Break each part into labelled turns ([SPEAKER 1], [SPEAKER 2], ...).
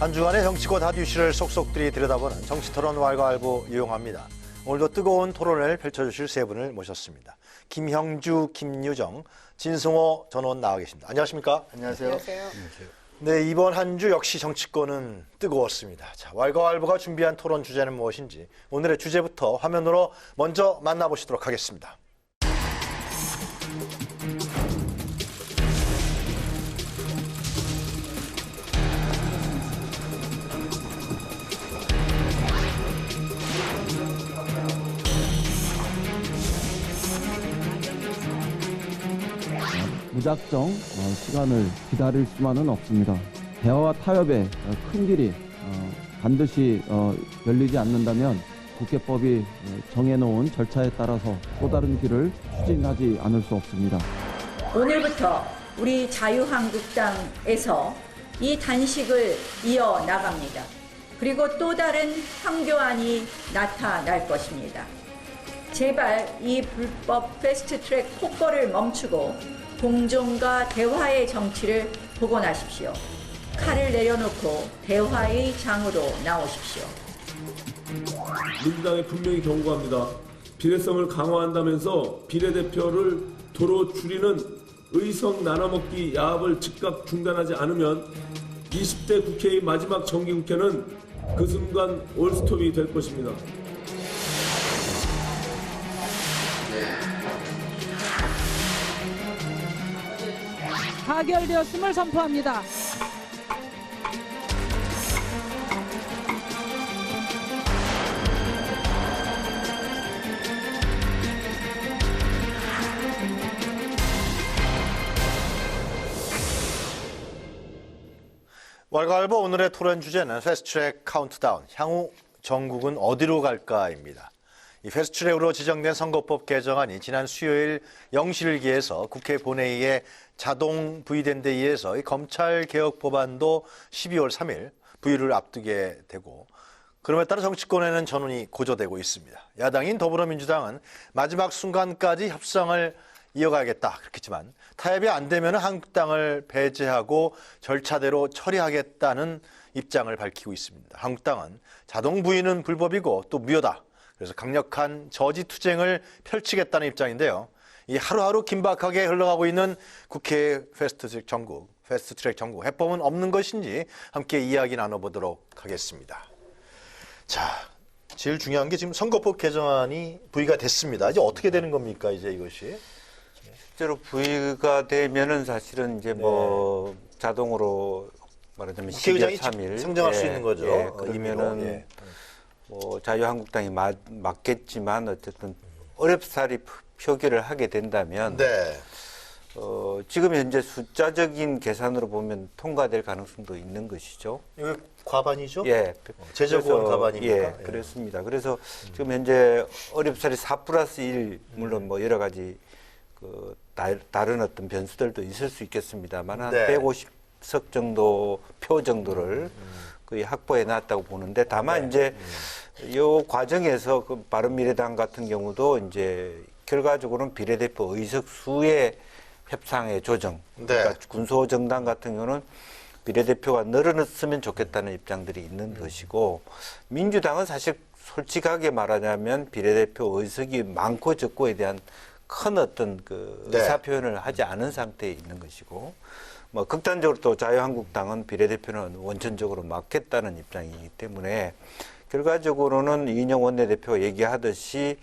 [SPEAKER 1] 한 주간의 정치권 핫이슈를 속속들이 들여다보는 정치토론 왈가왈부 유용합니다. 오늘도 뜨거운 토론을 펼쳐주실 세 분을 모셨습니다. 김형주, 김유정, 진승호 전 의원 나와 계십니다. 안녕하십니까?
[SPEAKER 2] 안녕하세요.
[SPEAKER 3] 안녕하세요.
[SPEAKER 1] 네, 이번 한 주 역시 정치권은 뜨거웠습니다. 자, 왈가왈부가 준비한 토론 주제는 무엇인지 오늘의 주제부터 화면으로 먼저 만나보시도록 하겠습니다.
[SPEAKER 4] 무작정 시간을 기다릴 수만은 없습니다. 대화와 타협의 큰 길이 반드시 열리지 않는다면 국회법이 정해놓은 절차에 따라서 또 다른 길을 추진하지 않을 수 없습니다.
[SPEAKER 3] 오늘부터 우리 자유한국당에서 이 단식을 이어나갑니다. 그리고 또 다른 황교안이 나타날 것입니다. 제발 이 불법 패스트트랙 폭거를 멈추고 공정과 대화의 정치를 복원하십시오. 칼을 내려놓고 대화의 장으로 나오십시오.
[SPEAKER 5] 민주당이 분명히 경고합니다. 비례성을 강화한다면서 비례대표를 도로 줄이는 의석 나눠먹기 야합을 즉각 중단하지 않으면 20대 국회의 마지막 정기국회는 그 순간 올스톱이 될 것입니다.
[SPEAKER 6] 가결되었음을 선포합니다.
[SPEAKER 1] 왈가왈부 오늘의 토론 주제는 패스트트랙 카운트다운, 향후 전국은 어디로 갈까입니다. 이 패스트트랙으로 지정된 선거법 개정안이 지난 수요일 영실기에서 국회 본회의에 자동 부의된 데 이어서 이 검찰개혁 법안도 12월 3일 부의를 앞두게 되고, 그럼에 따라 정치권에는 전운이 고조되고 있습니다. 야당인 더불어민주당은 마지막 순간까지 협상을 이어가겠다 그렇겠지만 타협이 안 되면 한국당을 배제하고 절차대로 처리하겠다는 입장을 밝히고 있습니다. 한국당은 자동 부의는 불법이고 또 무효다. 그래서 강력한 저지 투쟁을 펼치겠다는 입장인데요. 이 하루하루 긴박하게 흘러가고 있는 국회 패스트트랙 전국 해법은 없는 것인지 함께 이야기 나눠보도록 하겠습니다. 자, 제일 중요한 게 지금 선거법 개정안이 부의가 됐습니다. 이제 어떻게 되는 겁니까, 이제 이것이?
[SPEAKER 2] 실제로 부의가 되면은 사실은 이제 뭐 자동으로 말하자면 12월 3일
[SPEAKER 1] 상정할 수 있는 거죠.
[SPEAKER 2] 그러면은 뭐 자유한국당이 맞겠지만 어쨌든 어렵사리 표결을 하게 된다면 지금 현재 숫자적인 계산으로 보면 통과될 가능성도 있는 것이죠.
[SPEAKER 1] 이거 과반이죠?
[SPEAKER 2] 예.
[SPEAKER 1] 제적원 과반입니까?
[SPEAKER 2] 예, 그렇습니다. 그래서 지금 현재 어렵사리 4+1 물론 뭐 여러 가지 그 다른 어떤 변수들도 있을 수 있겠습니다만 한 150석 정도 표 정도를 거의 확보해 놨다고 보는데 다만 이제 이 과정에서 그 바른미래당 같은 경우도 이제 결과적으로는 비례대표 의석 수의 협상의 조정, 그러니까 군소정당 같은 경우는 비례대표가 늘어났으면 좋겠다는 입장들이 있는 것이고, 민주당은 사실 솔직하게 말하자면 비례대표 의석이 많고 적고에 대한 큰 어떤 그 의사 표현을 하지 않은 상태에 있는 것이고, 뭐 극단적으로 또 자유한국당은 비례대표는 원천적으로 막겠다는 입장이기 때문에 결과적으로는 이인영 원내대표가 얘기하듯이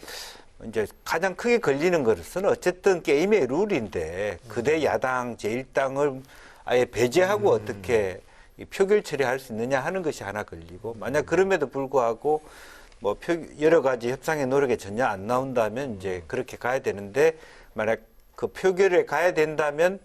[SPEAKER 2] 이제 가장 크게 걸리는 것은 어쨌든 게임의 룰인데 그대 야당 제1당을 아예 배제하고 어떻게 표결 처리할 수 있느냐 하는 것이 하나 걸리고, 만약 그럼에도 불구하고 뭐 여러 가지 협상의 노력에 전혀 안 나온다면 이제 그렇게 가야 되는데, 만약 그 표결에 가야 된다면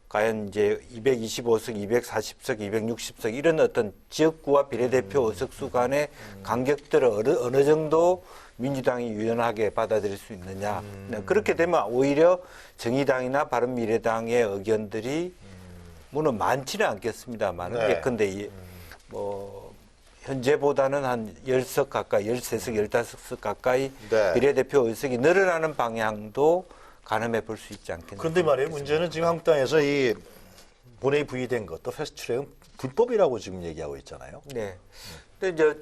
[SPEAKER 2] 과연 이제 225석, 240석, 260석 이런 어떤 지역구와 비례대표 의석수 간의 간격들을 어느 정도 민주당이 유연하게 받아들일 수 있느냐. 그렇게 되면 오히려 정의당이나 바른미래당의 의견들이 물론 많지는 않겠습니다만 예컨대 뭐 현재보다는 한 10석 가까이, 13석, 15석 가까이 비례대표 의석이 늘어나는 방향도 가늠해 볼 수 있지 않겠습니까?
[SPEAKER 1] 그런데 말이에요. 문제는 지금 한국당에서 이 본회의 부의된 것도 패스트트랙은 불법이라고 지금 얘기하고 있잖아요.
[SPEAKER 2] 네. 근데 이제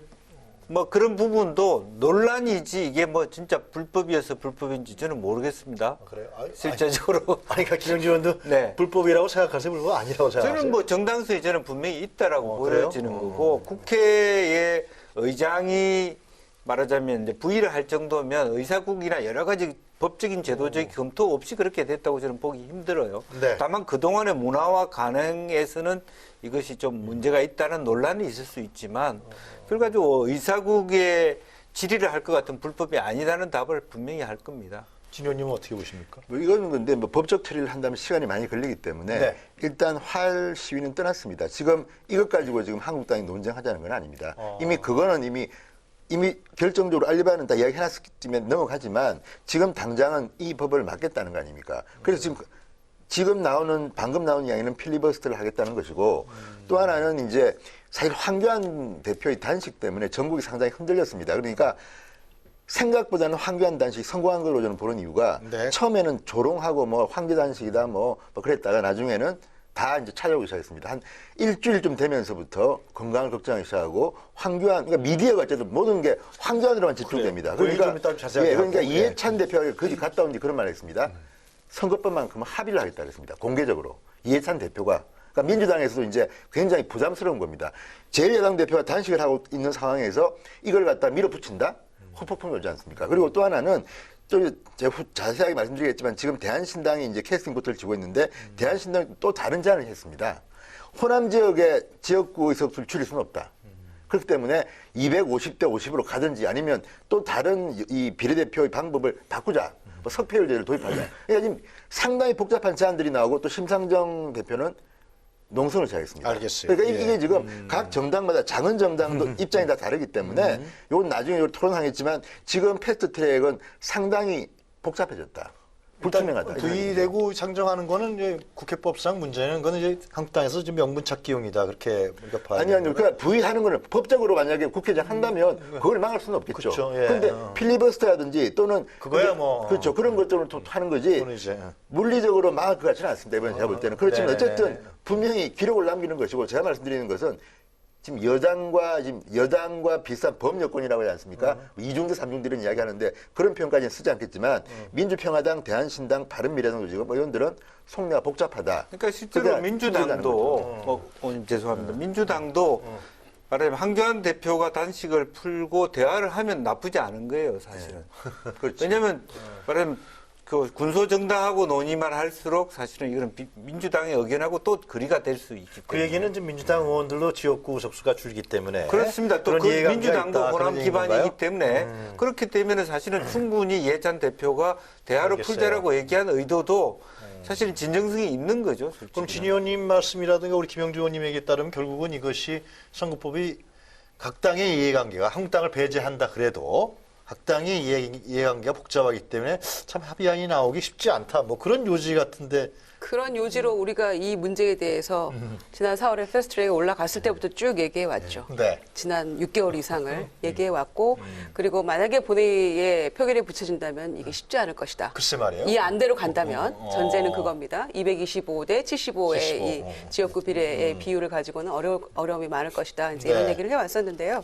[SPEAKER 2] 뭐 그런 부분도 논란이지 이게 뭐 진짜 불법이어서 불법인지 저는 모르겠습니다.
[SPEAKER 1] 그래요?
[SPEAKER 2] 실제적으로.
[SPEAKER 1] 아니, 그러니까 김영주 의원도
[SPEAKER 2] 네.
[SPEAKER 1] 불법이라고 생각하세요? 불법 아니라고 생각하세요?
[SPEAKER 2] 저는 뭐 정당성이 저는 분명히 있다라고
[SPEAKER 1] 그래요?
[SPEAKER 2] 보여지는 거고 국회의 의장이 말하자면 이제 부의를 할 정도면 의사국이나 여러 가지 법적인 제도적 검토 없이 그렇게 됐다고 저는 보기 힘들어요.
[SPEAKER 1] 네.
[SPEAKER 2] 다만 그동안의 문화와 관행에서는 이것이 좀 문제가 있다는 논란이 있을 수 있지만 그래가지고 의사국의 질의를 할 것 같은 불법이 아니라는 답을 분명히 할 겁니다.
[SPEAKER 1] 진 의원님은 어떻게 보십니까?
[SPEAKER 6] 뭐 이거는 근데 뭐 법적 처리를 한다면 시간이 많이 걸리기 때문에
[SPEAKER 1] 네.
[SPEAKER 6] 일단 화할 시위는 떠났습니다. 지금 이것 가지고 지금 한국당이 논쟁하자는 건 아닙니다. 이미 그거는 이미 결정적으로 알리바는 다 이야기해놨으면 넘어가지만 지금 당장은 이 법을 막겠다는 거 아닙니까? 그래서 지금 방금 나오는 이야기는 필리버스터를 하겠다는 것이고 또 하나는 이제 사실 황교안 대표의 단식 때문에 전국이 상당히 흔들렸습니다. 그러니까 생각보다는 황교안 단식이 성공한 걸로 저는 보는 이유가
[SPEAKER 1] 네.
[SPEAKER 6] 처음에는 조롱하고 뭐 황교 단식이다 뭐 그랬다가 나중에는 다 이제 찾아오기 시작했습니다. 한 일주일쯤 되면서부터 건강을 걱정하기 시작하고 황교안, 그러니까 미디어가 어쨌든 모든 게 황교안으로만 집중됩니다.
[SPEAKER 1] 그래요. 그 얘기 좀 이따 자세하게
[SPEAKER 6] 그러니까
[SPEAKER 1] 하고.
[SPEAKER 6] 이해찬 대표가 거기 갔다 온 뒤 그런 말을 했습니다. 선거법만큼은 합의를 하겠다 그랬습니다. 공개적으로. 이해찬 대표가. 그러니까 민주당에서도 이제 굉장히 부담스러운 겁니다. 제1야당 대표가 단식을 하고 있는 상황에서 이걸 갖다 밀어붙인다? 후폭풍이 오지 않습니까? 그리고 또 하나는 제가 자세하게 말씀드리겠지만 지금 대한신당이 이제 캐스팅 보트를 쥐고 있는데 대한신당이 또 다른 제안을 했습니다. 호남 지역의 지역구 의석수를 줄일 수는 없다. 그렇기 때문에 250대 50으로 가든지 아니면 또 다른 이 비례대표의 방법을 바꾸자. 뭐 석패율제를 도입하자. 그러니까 지금 상당히 복잡한 제안들이 나오고 또 심상정 대표는 농성을 시작했습니다.
[SPEAKER 1] 알겠어요.
[SPEAKER 6] 그러니까
[SPEAKER 1] 예.
[SPEAKER 6] 이게 지금 각 정당마다 작은 정당도 입장이 다 다르기 때문에 이건 나중에 토론하겠지만 지금 패스트트랙은 상당히 복잡해졌다. 불투명하다.
[SPEAKER 1] 부의되고 상정하는 거는 이제 국회법상 문제는 그건 이제 한국당에서 지금 명분 찾기용이다 그렇게 우리가 봐야
[SPEAKER 6] 아니요. 그러니까 부의하는 거는 법적으로 만약에 국회의장 한다면 그걸 막을 수는 없겠죠.
[SPEAKER 1] 그렇죠. 예.
[SPEAKER 6] 그런데 필리버스터라든지 또는
[SPEAKER 1] 그거야 뭐.
[SPEAKER 6] 그렇죠. 그런 것들은 하는 거지.
[SPEAKER 1] 그거는 이제
[SPEAKER 6] 물리적으로 막을 것 같지는 않습니다. 이번에 제가 볼 때는. 그렇지만
[SPEAKER 1] 네네네.
[SPEAKER 6] 어쨌든 분명히 기록을 남기는 것이고 제가 말씀드리는 것은 지금 여당과 비슷한 범여권이라고 하지 않습니까? 이중대, 삼중대 이런 이야기 하는데 그런 표현까지는 쓰지 않겠지만 민주평화당, 대한신당, 바른미래당 지금 의원들은 속내가 복잡하다.
[SPEAKER 2] 그러니까 실제로
[SPEAKER 6] 그러니까
[SPEAKER 2] 민주당도 죄송합니다. 민주당도 말하자면 황교안 대표가 단식을 풀고 대화를 하면 나쁘지 않은 거예요, 사실은.
[SPEAKER 6] 그렇죠.
[SPEAKER 2] 왜냐하면 말하자면 그 군소정당하고 논의만 할수록 사실은 이건 민주당의 의견하고 또 거리가 될 수 있기 때문에.
[SPEAKER 1] 그 얘기는 지금 민주당 의원들도 지역구 의석수가 줄기 때문에
[SPEAKER 2] 그렇습니다. 또
[SPEAKER 1] 그런
[SPEAKER 2] 그
[SPEAKER 1] 이해관계가
[SPEAKER 2] 민주당도
[SPEAKER 1] 있다,
[SPEAKER 2] 호남
[SPEAKER 1] 그런
[SPEAKER 2] 기반이기
[SPEAKER 1] 얘기인가요?
[SPEAKER 2] 때문에 그렇기 때문에 사실은 충분히 이해찬 대표가 대화로
[SPEAKER 1] 알겠어요.
[SPEAKER 2] 풀자라고 얘기한 의도도 사실은 진정성이 있는 거죠. 솔직히.
[SPEAKER 1] 그럼 진 의원님 말씀이라든가 우리 김영주 의원님 얘기에 따르면 결국은 이것이 선거법이 각 당의 이해관계가 한국당을 배제한다 그래도 각 당의 이해관계가 복잡하기 때문에 참 합의안이 나오기 쉽지 않다. 뭐 그런 요지 같은데
[SPEAKER 7] 그런 요지로 우리가 이 문제에 대해서 지난 4월에 패스트트랙에 올라갔을 때부터 쭉 얘기해 왔죠.
[SPEAKER 1] 네.
[SPEAKER 7] 지난 6개월 이상을 얘기해 왔고 그리고 만약에 본회의에 표결에 붙여진다면 이게 쉽지 않을 것이다.
[SPEAKER 1] 글쎄 말이에요.
[SPEAKER 7] 이 안대로 간다면 전제는 그겁니다. 225대 75의
[SPEAKER 1] 75.
[SPEAKER 7] 이 지역구 비례의 비율을 가지고는 어려움이 많을 것이다. 이제 이런
[SPEAKER 1] 네.
[SPEAKER 7] 얘기를 해왔었는데요.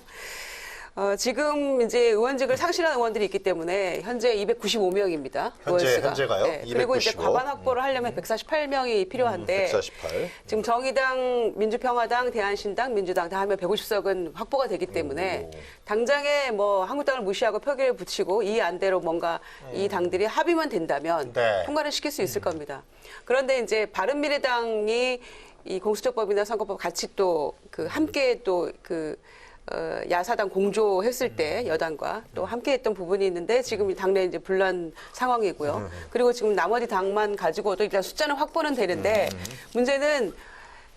[SPEAKER 7] 지금 이제 의원직을 상실한 의원들이 있기 때문에 현재 295명입니다.
[SPEAKER 1] 현재가요?
[SPEAKER 7] 네. 그리고 이제
[SPEAKER 1] 295.
[SPEAKER 7] 과반 확보를 하려면 148명이 필요한데
[SPEAKER 1] 148.
[SPEAKER 7] 지금 정의당, 민주평화당, 대한신당, 민주당 다 하면 150석은 확보가 되기 때문에 당장에 뭐 한국당을 무시하고 표결에 붙이고 이 안대로 뭔가 이 당들이 합의만 된다면
[SPEAKER 1] 네.
[SPEAKER 7] 통과를 시킬 수 있을 겁니다. 그런데 이제 바른미래당이 이 공수처법이나 선거법 같이 또 그 함께 또 야사당 공조했을 때 여당과 또 함께했던 부분이 있는데 지금 당내 이제 분란 상황이고요. 그리고 지금 나머지 당만 가지고도 일단 숫자는 확보는 되는데 문제는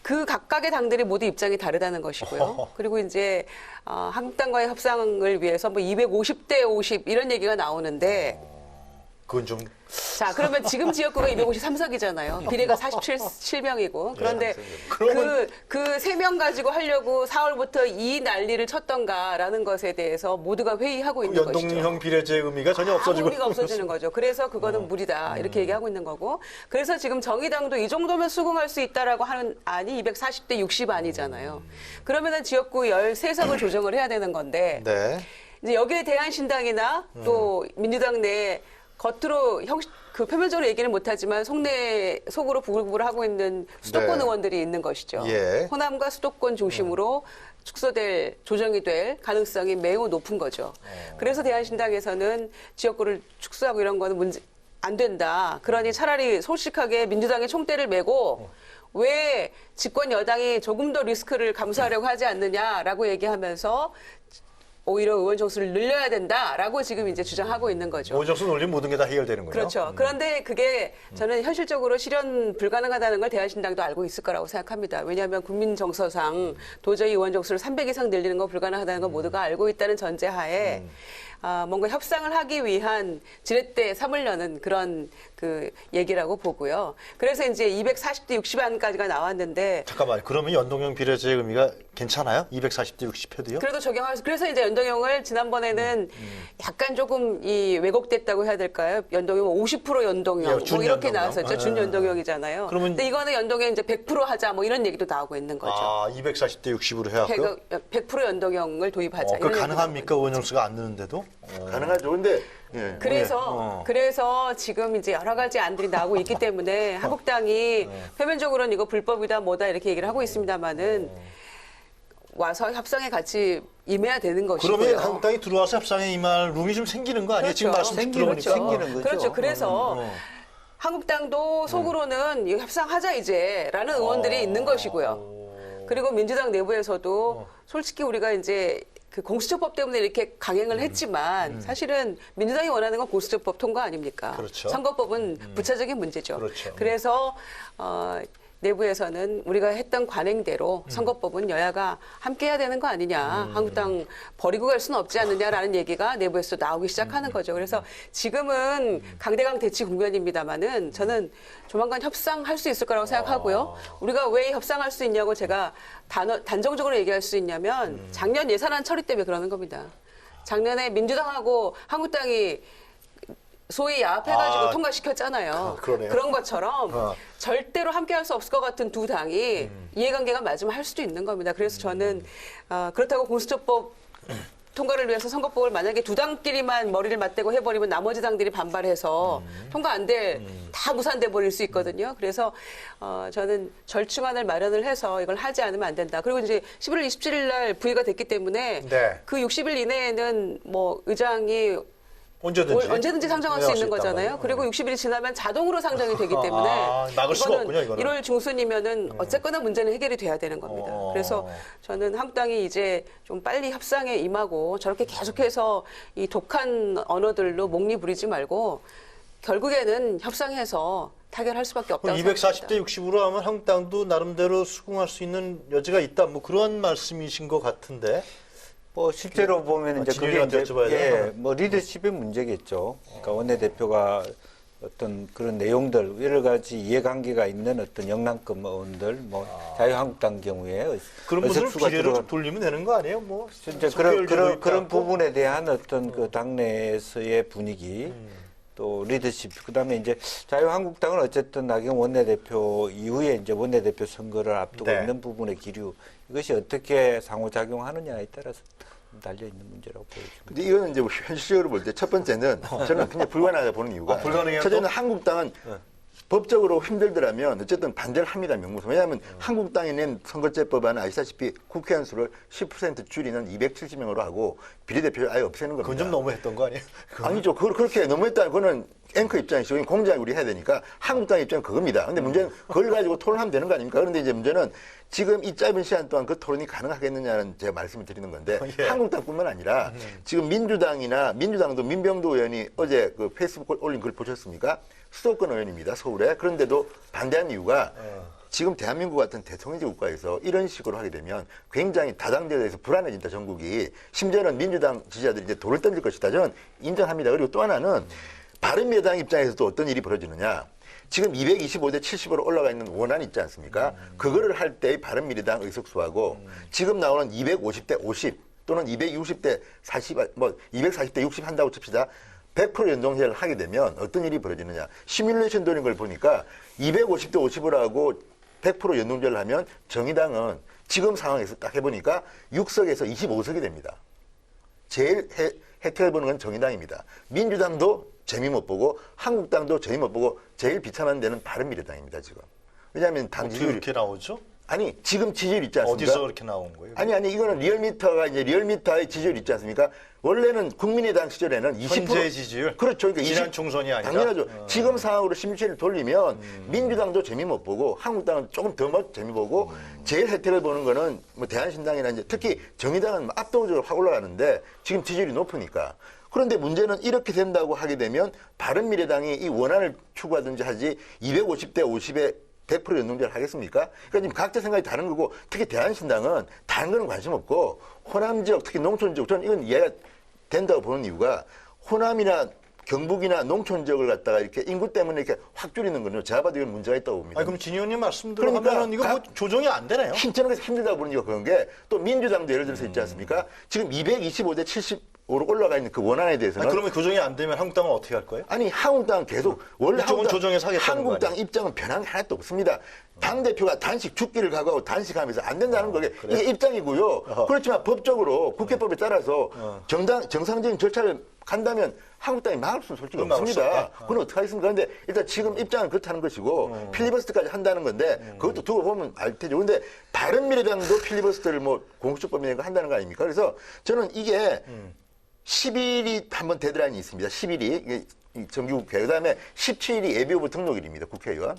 [SPEAKER 7] 그 각각의 당들이 모두 입장이 다르다는 것이고요. 그리고 이제 한국당과의 협상을 위해서 뭐 250대 50 이런 얘기가 나오는데
[SPEAKER 1] 그건 좀
[SPEAKER 7] 자, 그러면 지금 지역구가 253석이잖아요. 비례가 47명이고. 그런데 그 3명 가지고 하려고 4월부터 이 난리를 쳤던가라는 것에 대해서 모두가 회의하고 있는 것이죠.
[SPEAKER 1] 연동형 비례제의 의미가 전혀 없어지고
[SPEAKER 7] 의미가 없어지는 거죠. 그래서 그거는 무리다. 이렇게 얘기하고 있는 거고. 그래서 지금 정의당도 이 정도면 수긍할 수 있다라고 하는 안이 240대 60 안이잖아요. 그러면은 지역구 13석을 조정을 해야 되는 건데.
[SPEAKER 1] 네.
[SPEAKER 7] 이제 여기에 대한신당이나 또 민주당 내 겉으로 그 표면적으로 얘기는 못하지만 속으로 부글부글 하고 있는 수도권
[SPEAKER 1] 네.
[SPEAKER 7] 의원들이 있는 것이죠.
[SPEAKER 1] 예.
[SPEAKER 7] 호남과 수도권 중심으로 조정이 될 가능성이 매우 높은 거죠. 그래서 대한신당에서는 지역구를 축소하고 이런 거는 안 된다. 그러니 차라리 솔직하게 민주당의 총대를 메고 왜 집권 여당이 조금 더 리스크를 감수하려고 하지 않느냐라고 얘기하면서 오히려 의원 정수를 늘려야 된다라고 지금 이제 주장하고 있는 거죠.
[SPEAKER 1] 의원 정수 올리면 모든 게 다 해결되는 거죠.
[SPEAKER 7] 그렇죠. 그런데 그게 저는 현실적으로 실현 불가능하다는 걸 대한신당도 알고 있을 거라고 생각합니다. 왜냐하면 국민 정서상 도저히 의원 정수를 300 이상 늘리는 건 불가능하다는 걸 모두가 알고 있다는 전제하에 뭔가 협상을 하기 위한 지렛대 삼으려는 그런 그 얘기라고 보고요. 그래서 이제 240대 60안까지가 나왔는데
[SPEAKER 1] 잠깐만, 그러면 연동형 비례제의 의미가 괜찮아요? 240대 60표도요?
[SPEAKER 7] 그래도 적용하면서 그래서 이제 연동형을 지난번에는 약간 조금 이 왜곡됐다고 해야 될까요? 연동형 50% 연동형
[SPEAKER 1] 예,
[SPEAKER 7] 뭐 이렇게
[SPEAKER 1] 준연동형.
[SPEAKER 7] 나왔었죠. 준연동형이잖아요.
[SPEAKER 1] 그러면-
[SPEAKER 7] 근데 이거는 연동형 이제 100% 하자 뭐 이런 얘기도 나오고 있는 거죠.
[SPEAKER 1] 아, 240대 60으로 해갖고요?
[SPEAKER 7] 100% 연동형을 도입하자.
[SPEAKER 1] 그
[SPEAKER 7] 이런
[SPEAKER 1] 가능합니까? 의원 정수가 안 느는데도?
[SPEAKER 6] 가능하죠. 근데 예.
[SPEAKER 7] 그래서 지금 이제 여러 가지 안들이 나오고 있기 때문에 한국당이 표면적으로는 이거 불법이다 뭐다 이렇게 얘기를 하고 있습니다만은 와서 협상에 같이 임해야 되는 것이고요.
[SPEAKER 1] 그러면 한국당이 들어와서 협상에 임할 룸이 좀 생기는 거 아니에요? 지금 말씀 들어보니까.
[SPEAKER 2] 생기는 거죠.
[SPEAKER 7] 그렇죠. 그래서 한국당도 속으로는 이거 협상하자 이제라는 의원들이 있는 것이고요. 그리고 민주당 내부에서도 솔직히 우리가 이제 그 공수처법 때문에 이렇게 강행을 했지만 사실은 민주당이 원하는 건 공수처법 통과 아닙니까?
[SPEAKER 1] 그렇죠.
[SPEAKER 7] 선거법은 부차적인 문제죠.
[SPEAKER 1] 그렇죠.
[SPEAKER 7] 그래서 내부에서는 우리가 했던 관행대로 선거법은 여야가 함께 해야 되는 거 아니냐. 한국당 버리고 갈 수는 없지 않느냐라는 얘기가 내부에서 나오기 시작하는 거죠. 그래서 지금은 강대강 대치 국면입니다만은 저는 조만간 협상할 수 있을 거라고 생각하고요. 우리가 왜 협상할 수 있냐고 제가 단정적으로 얘기할 수 있냐면 작년 예산안 처리 때문에 그러는 겁니다. 작년에 민주당하고 한국당이 소위 야합해가지고 통과시켰잖아요.
[SPEAKER 1] 그러네요.
[SPEAKER 7] 그런 것처럼 절대로 함께할 수 없을 것 같은 두 당이 이해관계가 맞으면 할 수도 있는 겁니다. 그래서 저는 그렇다고 공수처법 통과를 위해서 선거법을 만약에 두 당끼리만 머리를 맞대고 해버리면 나머지 당들이 반발해서 통과 안 될 다 무산돼 버릴 수 있거든요. 그래서 저는 절충안을 마련을 해서 이걸 하지 않으면 안 된다. 그리고 이제 11월 27일 날 부의가 됐기 때문에
[SPEAKER 1] 네.
[SPEAKER 7] 그 60일 이내에는 뭐 의장이
[SPEAKER 1] 언제든지
[SPEAKER 7] 상정할 수 있는 거잖아요. 그리고 60일이 지나면 자동으로 상정이 되기 때문에
[SPEAKER 1] 막을 수가 없군요, 이거는.
[SPEAKER 7] 1월 중순이면은 어쨌거나 문제는 해결이 돼야 되는 겁니다. 그래서 저는 한국당이 이제 좀 빨리 협상에 임하고 저렇게 계속해서 이 독한 언어들로 목리 부리지 말고 결국에는 협상해서 타결할 수밖에 없다고 생각합니다.
[SPEAKER 1] 240대 60으로 하면 한국당도 나름대로 수긍할 수 있는 여지가 있다. 뭐 그런 말씀이신 것 같은데.
[SPEAKER 2] 뭐 실제로 보면 이제 그게
[SPEAKER 1] 진영이한테
[SPEAKER 2] 이제
[SPEAKER 1] 여쭤봐야 되나?
[SPEAKER 2] 뭐 리더십의 문제겠죠. 그러니까 원내대표가 어떤 그런 내용들 여러 가지 이해관계가 있는 어떤 영남급 의원들 뭐 자유한국당 경우에
[SPEAKER 1] 그런 분들은
[SPEAKER 2] 의석수가
[SPEAKER 1] 비례로
[SPEAKER 2] 들어간-
[SPEAKER 1] 돌리면 되는 거 아니에요? 뭐
[SPEAKER 2] 이제
[SPEAKER 1] 석별제도
[SPEAKER 2] 그런
[SPEAKER 1] 있고.
[SPEAKER 2] 부분에 대한 어떤 그 당내에서의 분위기 또 리더십 그다음에 이제 자유한국당은 어쨌든 나경원 원내대표 이후에 이제 원내대표 선거를 앞두고
[SPEAKER 1] 네.
[SPEAKER 2] 있는 부분의 기류 이것이 어떻게 상호작용하느냐에 따라서 달려 있는 문제라고 보여집니다.
[SPEAKER 6] 근데 이거는 이제 현실적으로 볼 때 첫 번째는 저는 그냥 불가능하다 보는 이유가
[SPEAKER 1] 불가능해요,
[SPEAKER 6] 첫째는
[SPEAKER 1] 또?
[SPEAKER 6] 한국당은 법적으로 힘들더라면 어쨌든 반대를 합니다, 명무상. 왜냐하면 한국당이 낸 선거제법안은 아시다시피 국회의원 수를 10% 줄이는 270명으로 하고 비례대표를 아예 없애는 겁니다.
[SPEAKER 1] 그건 좀 너무했던 거 아니에요?
[SPEAKER 6] 아니죠. 그렇게 너무했다. 그거는 앵커 입장에서 공작을 우리 해야 되니까 한국당 입장은 그겁니다. 근데 문제는 그걸 가지고 토론하면 되는 거 아닙니까? 그런데 이제 문제는 지금 이 짧은 시간 동안 그 토론이 가능하겠느냐는 제가 말씀을 드리는 건데
[SPEAKER 1] 예.
[SPEAKER 6] 한국당뿐만 아니라 지금 민주당도 민병도 의원이 어제 그 페이스북 올린 글 보셨습니까? 수도권 의원입니다. 서울에. 그런데도 반대한 이유가 지금 대한민국 같은 대통령제 국가에서 이런 식으로 하게 되면 굉장히 다당제도에서 불안해진다, 전국이. 심지어는 민주당 지지자들이 이제 돌을 던질 것이다. 저는 인정합니다. 그리고 또 하나는 바른미래당 입장에서도 어떤 일이 벌어지느냐. 지금 225대 70으로 올라가 있는 원안 있지 않습니까? 그거를 할 때의 바른미래당 의석수하고 지금 나오는 250대 50 또는 260대 40, 뭐 240대 60 한다고 칩시다. 100% 연동제를 하게 되면 어떤 일이 벌어지느냐. 시뮬레이션 돌린 걸 보니까 250대 50을 하고 100% 연동제를 하면 정의당은 지금 상황에서 딱 해보니까 6석에서 25석이 됩니다. 제일 혜택을 보는 건 정의당입니다. 민주당도 재미 못 보고 한국당도 재미 못 보고 제일 비참한 데는 바른미래당입니다. 지금. 왜냐하면 당
[SPEAKER 1] 어떻게
[SPEAKER 6] 지지율이
[SPEAKER 1] 그렇게 나오죠?
[SPEAKER 6] 아니 지금 지지율 있지 않습니까?
[SPEAKER 1] 어디서 그렇게 나온 거예요?
[SPEAKER 6] 아니 이거는 리얼미터가 이제 리얼미터의 지지율 있지 않습니까? 원래는 국민의당 시절에는 20%
[SPEAKER 1] 현재 지지율?
[SPEAKER 6] 그렇죠. 그러니까
[SPEAKER 1] 지난 총선이 아니라?
[SPEAKER 6] 당연하죠. 지금 상황으로 심리체를 돌리면 민주당도 재미 못 보고 한국당은 조금 더 재미 보고 제일 혜택을 보는 거는 뭐 대한신당이나 이제 특히 정의당은 압도적으로 확 올라가는데 지금 지지율이 높으니까. 그런데 문제는 이렇게 된다고 하게 되면 바른미래당이 이 원안을 추구하든지 하지 250대 50에 100% 연동제를 하겠습니까? 그러니까 지금 각자 생각이 다른 거고 특히 대한신당은 다른 거는 관심 없고 호남 지역 특히 농촌 지역 저는 이건 이해가 된다고 보는 이유가 호남이나 경북이나 농촌 지역을 갖다가 이렇게 인구 때문에 이렇게 확 줄이는 거는 제가 봐도 이건 문제가 있다고 봅니다.
[SPEAKER 1] 아니, 그럼 진 의원님 말씀대로
[SPEAKER 6] 그러니까
[SPEAKER 1] 하면은 이거 뭐 조정이 안 되네요.
[SPEAKER 6] 저는 그래서 힘들다고 보는 이유가 그런 게 또 민주당도 예를 들어서 있지 않습니까? 지금 225대 70으로 올라가 있는 그 원안에 대해서는
[SPEAKER 1] 아니, 그러면 조정이 안 되면 한국당은 어떻게 할 거예요?
[SPEAKER 6] 아니 한국당은 계속 원래
[SPEAKER 1] 이쪽은 조정해서 하겠다는 거
[SPEAKER 6] 한국당
[SPEAKER 1] 아니에요?
[SPEAKER 6] 입장은 변한 게 하나도 없습니다. 당 대표가 단식 죽기를 각오하고 단식하면서 안 된다는 거게 이게 입장이고요. 그렇지만 법적으로 국회법에 따라서 정상적인 절차를 간다면 한국당이 막을 수는 솔직히
[SPEAKER 1] 그건 막을 수
[SPEAKER 6] 없습니다.
[SPEAKER 1] 없다.
[SPEAKER 6] 그건 어떻게 하겠습니까? 그런데 일단 지금 입장은 그렇다는 것이고 필리버스터까지 한다는 건데 그것도 두고 보면 알 테죠. 그런데 바른미래당도 필리버스터를 뭐 공수처법이나 한다는 거 아닙니까? 그래서 저는 이게 10일이 한번 데드라인이 있습니다. 10일이 정기국회. 그다음에 17일이 예비후보 등록일입니다. 국회의원.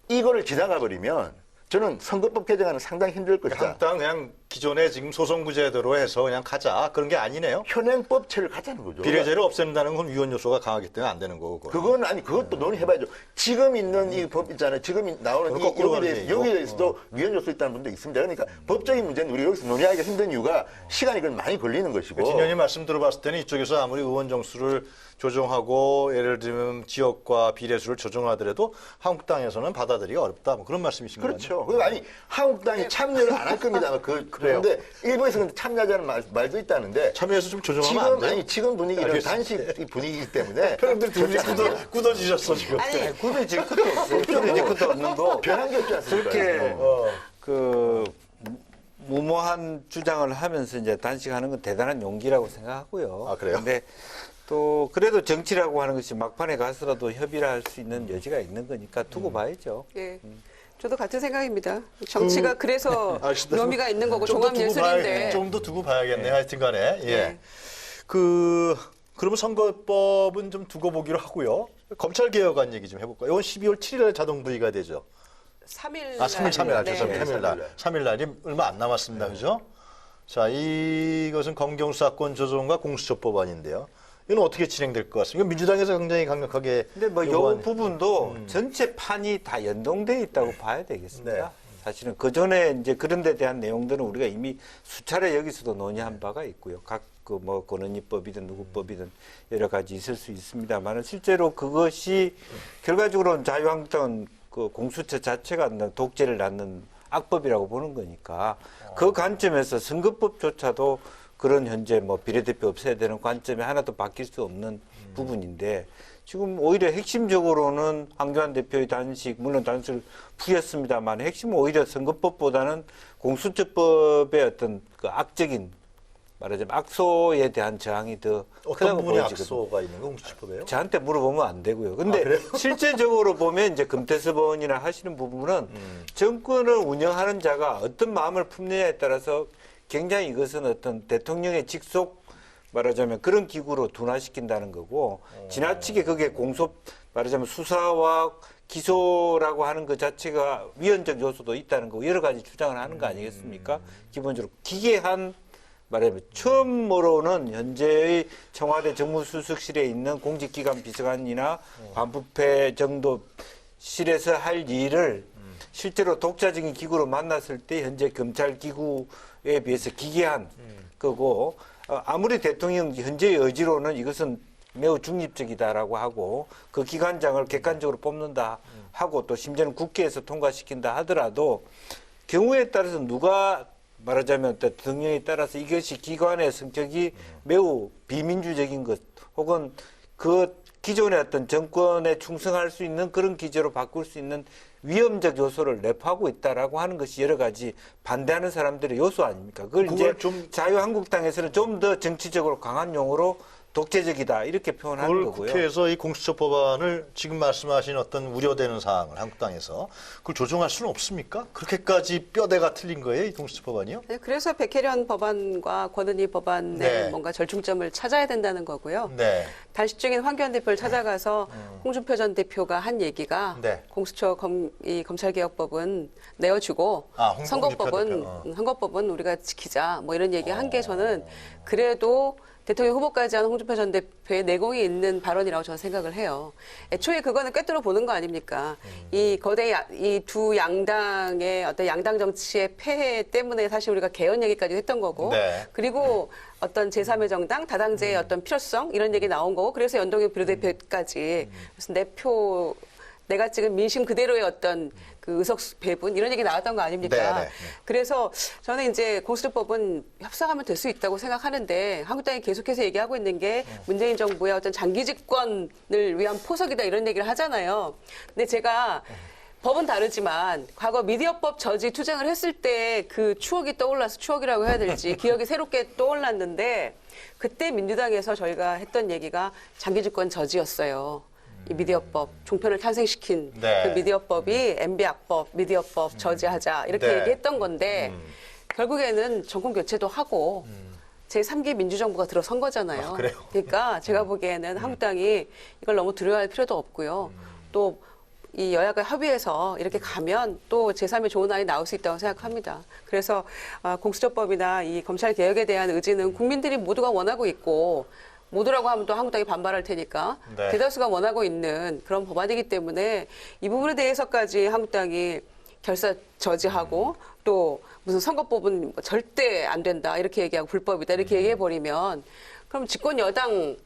[SPEAKER 6] 이거를 지나가 버리면 저는 선거법 개정하는 상당히 힘들 것이다.
[SPEAKER 1] 한국당 그냥 기존에 지금 소송구제대로 해서 그냥 가자 그런 게 아니네요.
[SPEAKER 6] 현행법체를 가자는 거죠.
[SPEAKER 1] 비례제를 없앤다는 건 위헌 요소가 강하기 때문에 안 되는 거고.
[SPEAKER 6] 그건 아니 그것도 논의해봐야죠. 지금 있는 이 법 있잖아요. 지금 나오는
[SPEAKER 1] 그건 거꾸로 가는 얘기고.
[SPEAKER 6] 여기에 대해서도 위헌 요소 있다는 분도 있습니다. 그러니까 법적인 문제는 우리 여기서 논의하기가 힘든 이유가 시간이 그건 많이 걸리는 것이고.
[SPEAKER 1] 진 의원님 말씀 들어봤을 때는 이쪽에서 아무리 의원 정수를 조정하고 예를 들면 지역과 비례수를 조정하더라도 한국당에서는 받아들이기 어렵다. 뭐 그런 말씀이신 거죠.
[SPEAKER 6] 그렇죠. 그리고 아니 한국당이 참여를 안 할 겁니다. 그런데 일부에서 근데 참여하자는 말도 있다는데
[SPEAKER 1] 참여해서 좀 조정하면 안 돼요?
[SPEAKER 6] 지금 분위기는
[SPEAKER 1] 알겠습니다.
[SPEAKER 6] 단식 분위기이기 때문에
[SPEAKER 1] 편들 둘이 굳어지셨어 지금.
[SPEAKER 7] 아니,
[SPEAKER 2] 굳어질 것도 없어요. 굳어질 것도 없는데
[SPEAKER 6] 변한 게 없지 않습니까?
[SPEAKER 2] 저렇게 그 무모한 주장을 하면서 이제 단식하는 건 대단한 용기라고 생각하고요.
[SPEAKER 1] 아, 그래요?
[SPEAKER 2] 근데 또 그래도 정치라고 하는 것이 막판에 가서라도 협의를 할 수 있는 여지가 있는 거니까 두고 봐야죠.
[SPEAKER 7] 예. 저도 같은 생각입니다. 정치가 그래서
[SPEAKER 1] 알겠습니다.
[SPEAKER 7] 묘미가 있는 거고
[SPEAKER 1] 좀더 두고
[SPEAKER 7] 종합예술인데.
[SPEAKER 1] 좀 더 두고 봐야겠네요. 하여튼 간에. 예.
[SPEAKER 7] 네.
[SPEAKER 1] 그러면 선거법은 좀 두고 보기로 하고요. 검찰개혁안 얘기 좀 해볼까요? 이건 12월 7일에 자동 부의가 되죠.
[SPEAKER 7] 3일.
[SPEAKER 1] 3일,
[SPEAKER 7] 네.
[SPEAKER 1] 죄송합니다. 3일 날이 얼마 안 남았습니다. 그죠? 자, 이것은 검경수사권 조정과 공수처법안인데요. 이건 어떻게 진행될 것 같습니까? 민주당에서 굉장히 강력하게.
[SPEAKER 2] 근데 뭐
[SPEAKER 1] 요구하는-
[SPEAKER 2] 이 부분도 전체 판이 다 연동돼 있다고 봐야 되겠습니다.
[SPEAKER 1] 네.
[SPEAKER 2] 사실은 그 전에 이제 그런 데 대한 내용들은 우리가 이미 수차례 여기서도 논의한 바가 있고요. 각 그 뭐 권은희법이든 누구법이든 여러 가지 있을 수 있습니다만 실제로 그것이 결과적으로는 자유한국당은 그 공수처 자체가 독재를 낳는 악법이라고 보는 거니까 그 관점에서 선거법조차도 그런 현재 뭐 비례대표 없애야 되는 관점이 하나도 바뀔 수 없는 부분인데 지금 오히려 핵심적으로는 황교안 대표의 단식, 물론 단식을 풀렸습니다만 핵심은 오히려 선거법보다는 공수처법의 어떤 그 악적인 말하자면 악소에 대한 저항이 더
[SPEAKER 1] 어떤
[SPEAKER 2] 크다고
[SPEAKER 1] 부분이
[SPEAKER 2] 보여지거든요.
[SPEAKER 1] 악소가 있는 거 공수처법이에요?
[SPEAKER 2] 저한테 물어보면 안 되고요. 근데 실제적으로 보면 이제 금태섭 의원이나 하시는 부분은 정권을 운영하는 자가 어떤 마음을 품느냐에 따라서 굉장히 이것은 어떤 대통령의 직속 말하자면 그런 기구로 둔화시킨다는 거고 지나치게 그게 공소 말하자면 수사와 기소라고 하는 것 자체가 위헌적 요소도 있다는 거 여러 가지 주장을 하는 거 아니겠습니까? 기본적으로 기괴한 말하자면 처음으로는 현재의 청와대 정무수석실에 있는 공직기관 비서관이나 반부패 정도실에서 할 일을 실제로 독자적인 기구로 만났을 때 현재 검찰 기구에 비해서 기괴한 거고 아무리 대통령 현재의 의지로는 이것은 매우 중립적이다라고 하고 그 기관장을 객관적으로 뽑는다 하고 또 심지어는 국회에서 통과시킨다 하더라도 경우에 따라서 누가 말하자면 대통령에 따라서 이것이 기관의 성격이 매우 비민주적인 것 혹은 그 기존의 어떤 정권에 충성할 수 있는 그런 기제로 바꿀 수 있는 위험적 요소를 내포하고 있다라고 하는 것이 여러 가지 반대하는 사람들의 요소 아닙니까? 그걸 이제 자유한국당에서는 좀 더 정치적으로 강한 용어로 독재적이다 이렇게 표현하는
[SPEAKER 1] 그걸
[SPEAKER 2] 거고요.
[SPEAKER 1] 국회에서 이 공수처 법안을 지금 말씀하신 어떤 우려되는 사항을 한국당에서 그걸 조정할 수는 없습니까? 그렇게까지 뼈대가 틀린 거예요, 이 공수처 법안이요?
[SPEAKER 7] 네, 그래서 백혜련 법안과 권은희 법안의
[SPEAKER 1] 네.
[SPEAKER 7] 뭔가 절충점을 찾아야 된다는 거고요.
[SPEAKER 1] 네.
[SPEAKER 7] 단식 중인 황교안 대표를 찾아가서 홍준표 전 대표가 한 얘기가
[SPEAKER 1] 네.
[SPEAKER 7] 공수처 이 검찰개혁법은 내어주고
[SPEAKER 1] 홍준표
[SPEAKER 7] 선거법은 우리가 지키자 뭐 이런 얘기 한 게 저는 그래도 대통령 후보까지 한 홍준표 전 대표의 내공이 있는 발언이라고 저는 생각을 해요. 애초에 그거는 꿰뚫어 보는 거 아닙니까? 이 거대 이 두 양당의 어떤 양당 정치의 폐해 때문에 사실 우리가 개헌 얘기까지 했던 거고,
[SPEAKER 1] 네.
[SPEAKER 7] 그리고 어떤 제3의 정당, 다당제의 어떤 필요성 이런 얘기 나온 거고, 그래서 연동형 비례대표까지 그래서 내가 찍은 민심 그대로의 어떤 그 의석 배분 이런 얘기 나왔던 거 아닙니까?
[SPEAKER 1] 네.
[SPEAKER 7] 그래서 저는 이제 공수처법은 협상하면 될 수 있다고 생각하는데 한국당이 계속해서 얘기하고 있는 게 문재인 정부의 어떤 장기 집권을 위한 포석이다 이런 얘기를 하잖아요. 근데 제가 법은 다르지만 과거 미디어법 저지 투쟁을 했을 때 그 추억이 떠올라서 추억이라고 해야 될지 기억이 새롭게 떠올랐는데 그때 민주당에서 저희가 했던 얘기가 장기 집권 저지였어요. 이 미디어법 종편을 탄생시킨
[SPEAKER 1] 네.
[SPEAKER 7] 그 미디어법이 MB악법, 미디어법 저지하자 이렇게
[SPEAKER 1] 네.
[SPEAKER 7] 얘기했던 건데 결국에는 정권 교체도 하고 제3기 민주정부가 들어선 거잖아요.
[SPEAKER 1] 아, 그래요?
[SPEAKER 7] 그러니까 제가 보기에는 한국당이 이걸 너무 두려워할 필요도 없고요. 또 이 여야가 협의해서 이렇게 가면 또 제3의 좋은 안이 나올 수 있다고 생각합니다. 그래서 공수처법이나 이 검찰 개혁에 대한 의지는 국민들이 모두가 원하고 있고 모두라고 하면 또 한국당이 반발할 테니까
[SPEAKER 1] 네.
[SPEAKER 7] 대다수가 원하고 있는 그런 법안이기 때문에 이 부분에 대해서까지 한국당이 결사 저지하고 또 무슨 선거법은 절대 안 된다 이렇게 얘기하고 불법이다 이렇게 얘기해버리면 그럼 집권 여당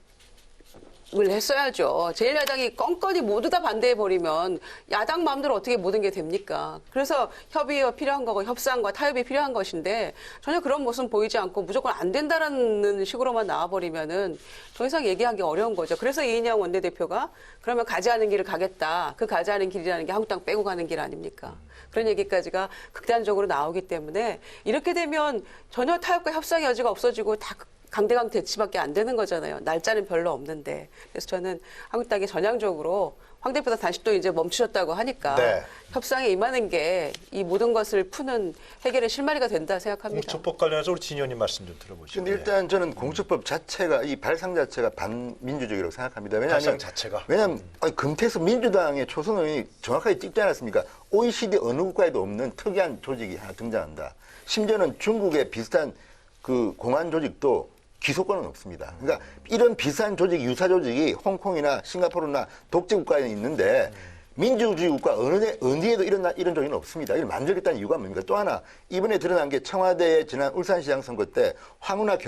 [SPEAKER 7] 을 했어야죠. 제1야당이 껌껌이 모두 다 반대해버리면 야당 마음대로 어떻게 모든 게 됩니까? 그래서 협의가 필요한 거고 협상과 타협이 필요한 것인데 전혀 그런 모습 보이지 않고 무조건 안 된다라는 식으로만 나와버리면은 더 이상 얘기하기 어려운 거죠. 그래서 이인영 원내대표가 그러면 가지 않은 길을 가겠다. 그 가지 않은 길이라는 게 한국당 빼고 가는 길 아닙니까? 그런 얘기까지가 극단적으로 나오기 때문에 이렇게 되면 전혀 타협과 협상의 여지가 없어지고 다 강대강 대치밖에 안 되는 거잖아요. 날짜는 별로 없는데. 그래서 저는 한국당이 전향적으로 황 대표가 단식도 이제 멈추셨다고 하니까
[SPEAKER 1] 네.
[SPEAKER 7] 협상에 임하는 게 이 모든 것을 푸는 해결의 실마리가 된다 생각합니다.
[SPEAKER 1] 공수처법 관련해서 우리 진 의원님 말씀 좀 들어보시죠.
[SPEAKER 6] 근데 일단 저는 공수처법 자체가 이 발상 자체가 반민주적이라고 생각합니다.
[SPEAKER 1] 발상 자체가?
[SPEAKER 6] 왜냐하면 금태섭 민주당의 초선 의원이 정확하게 찍지 않았습니까? OECD 어느 국가에도 없는 특이한 조직이 하나 등장한다. 심지어는 중국의 비슷한 그 공안 조직도 기소권은 없습니다. 그러니까 이런 비슷한 조직, 유사 조직이 홍콩이나 싱가포르나 독재 국가에 있는데 민주주의 국가 어디에도 이런 조직은 없습니다. 이걸 만들겠다는 이유가 뭡니까? 또 하나 이번에 드러난 게 청와대의 지난 울산시장 선거 때 황운하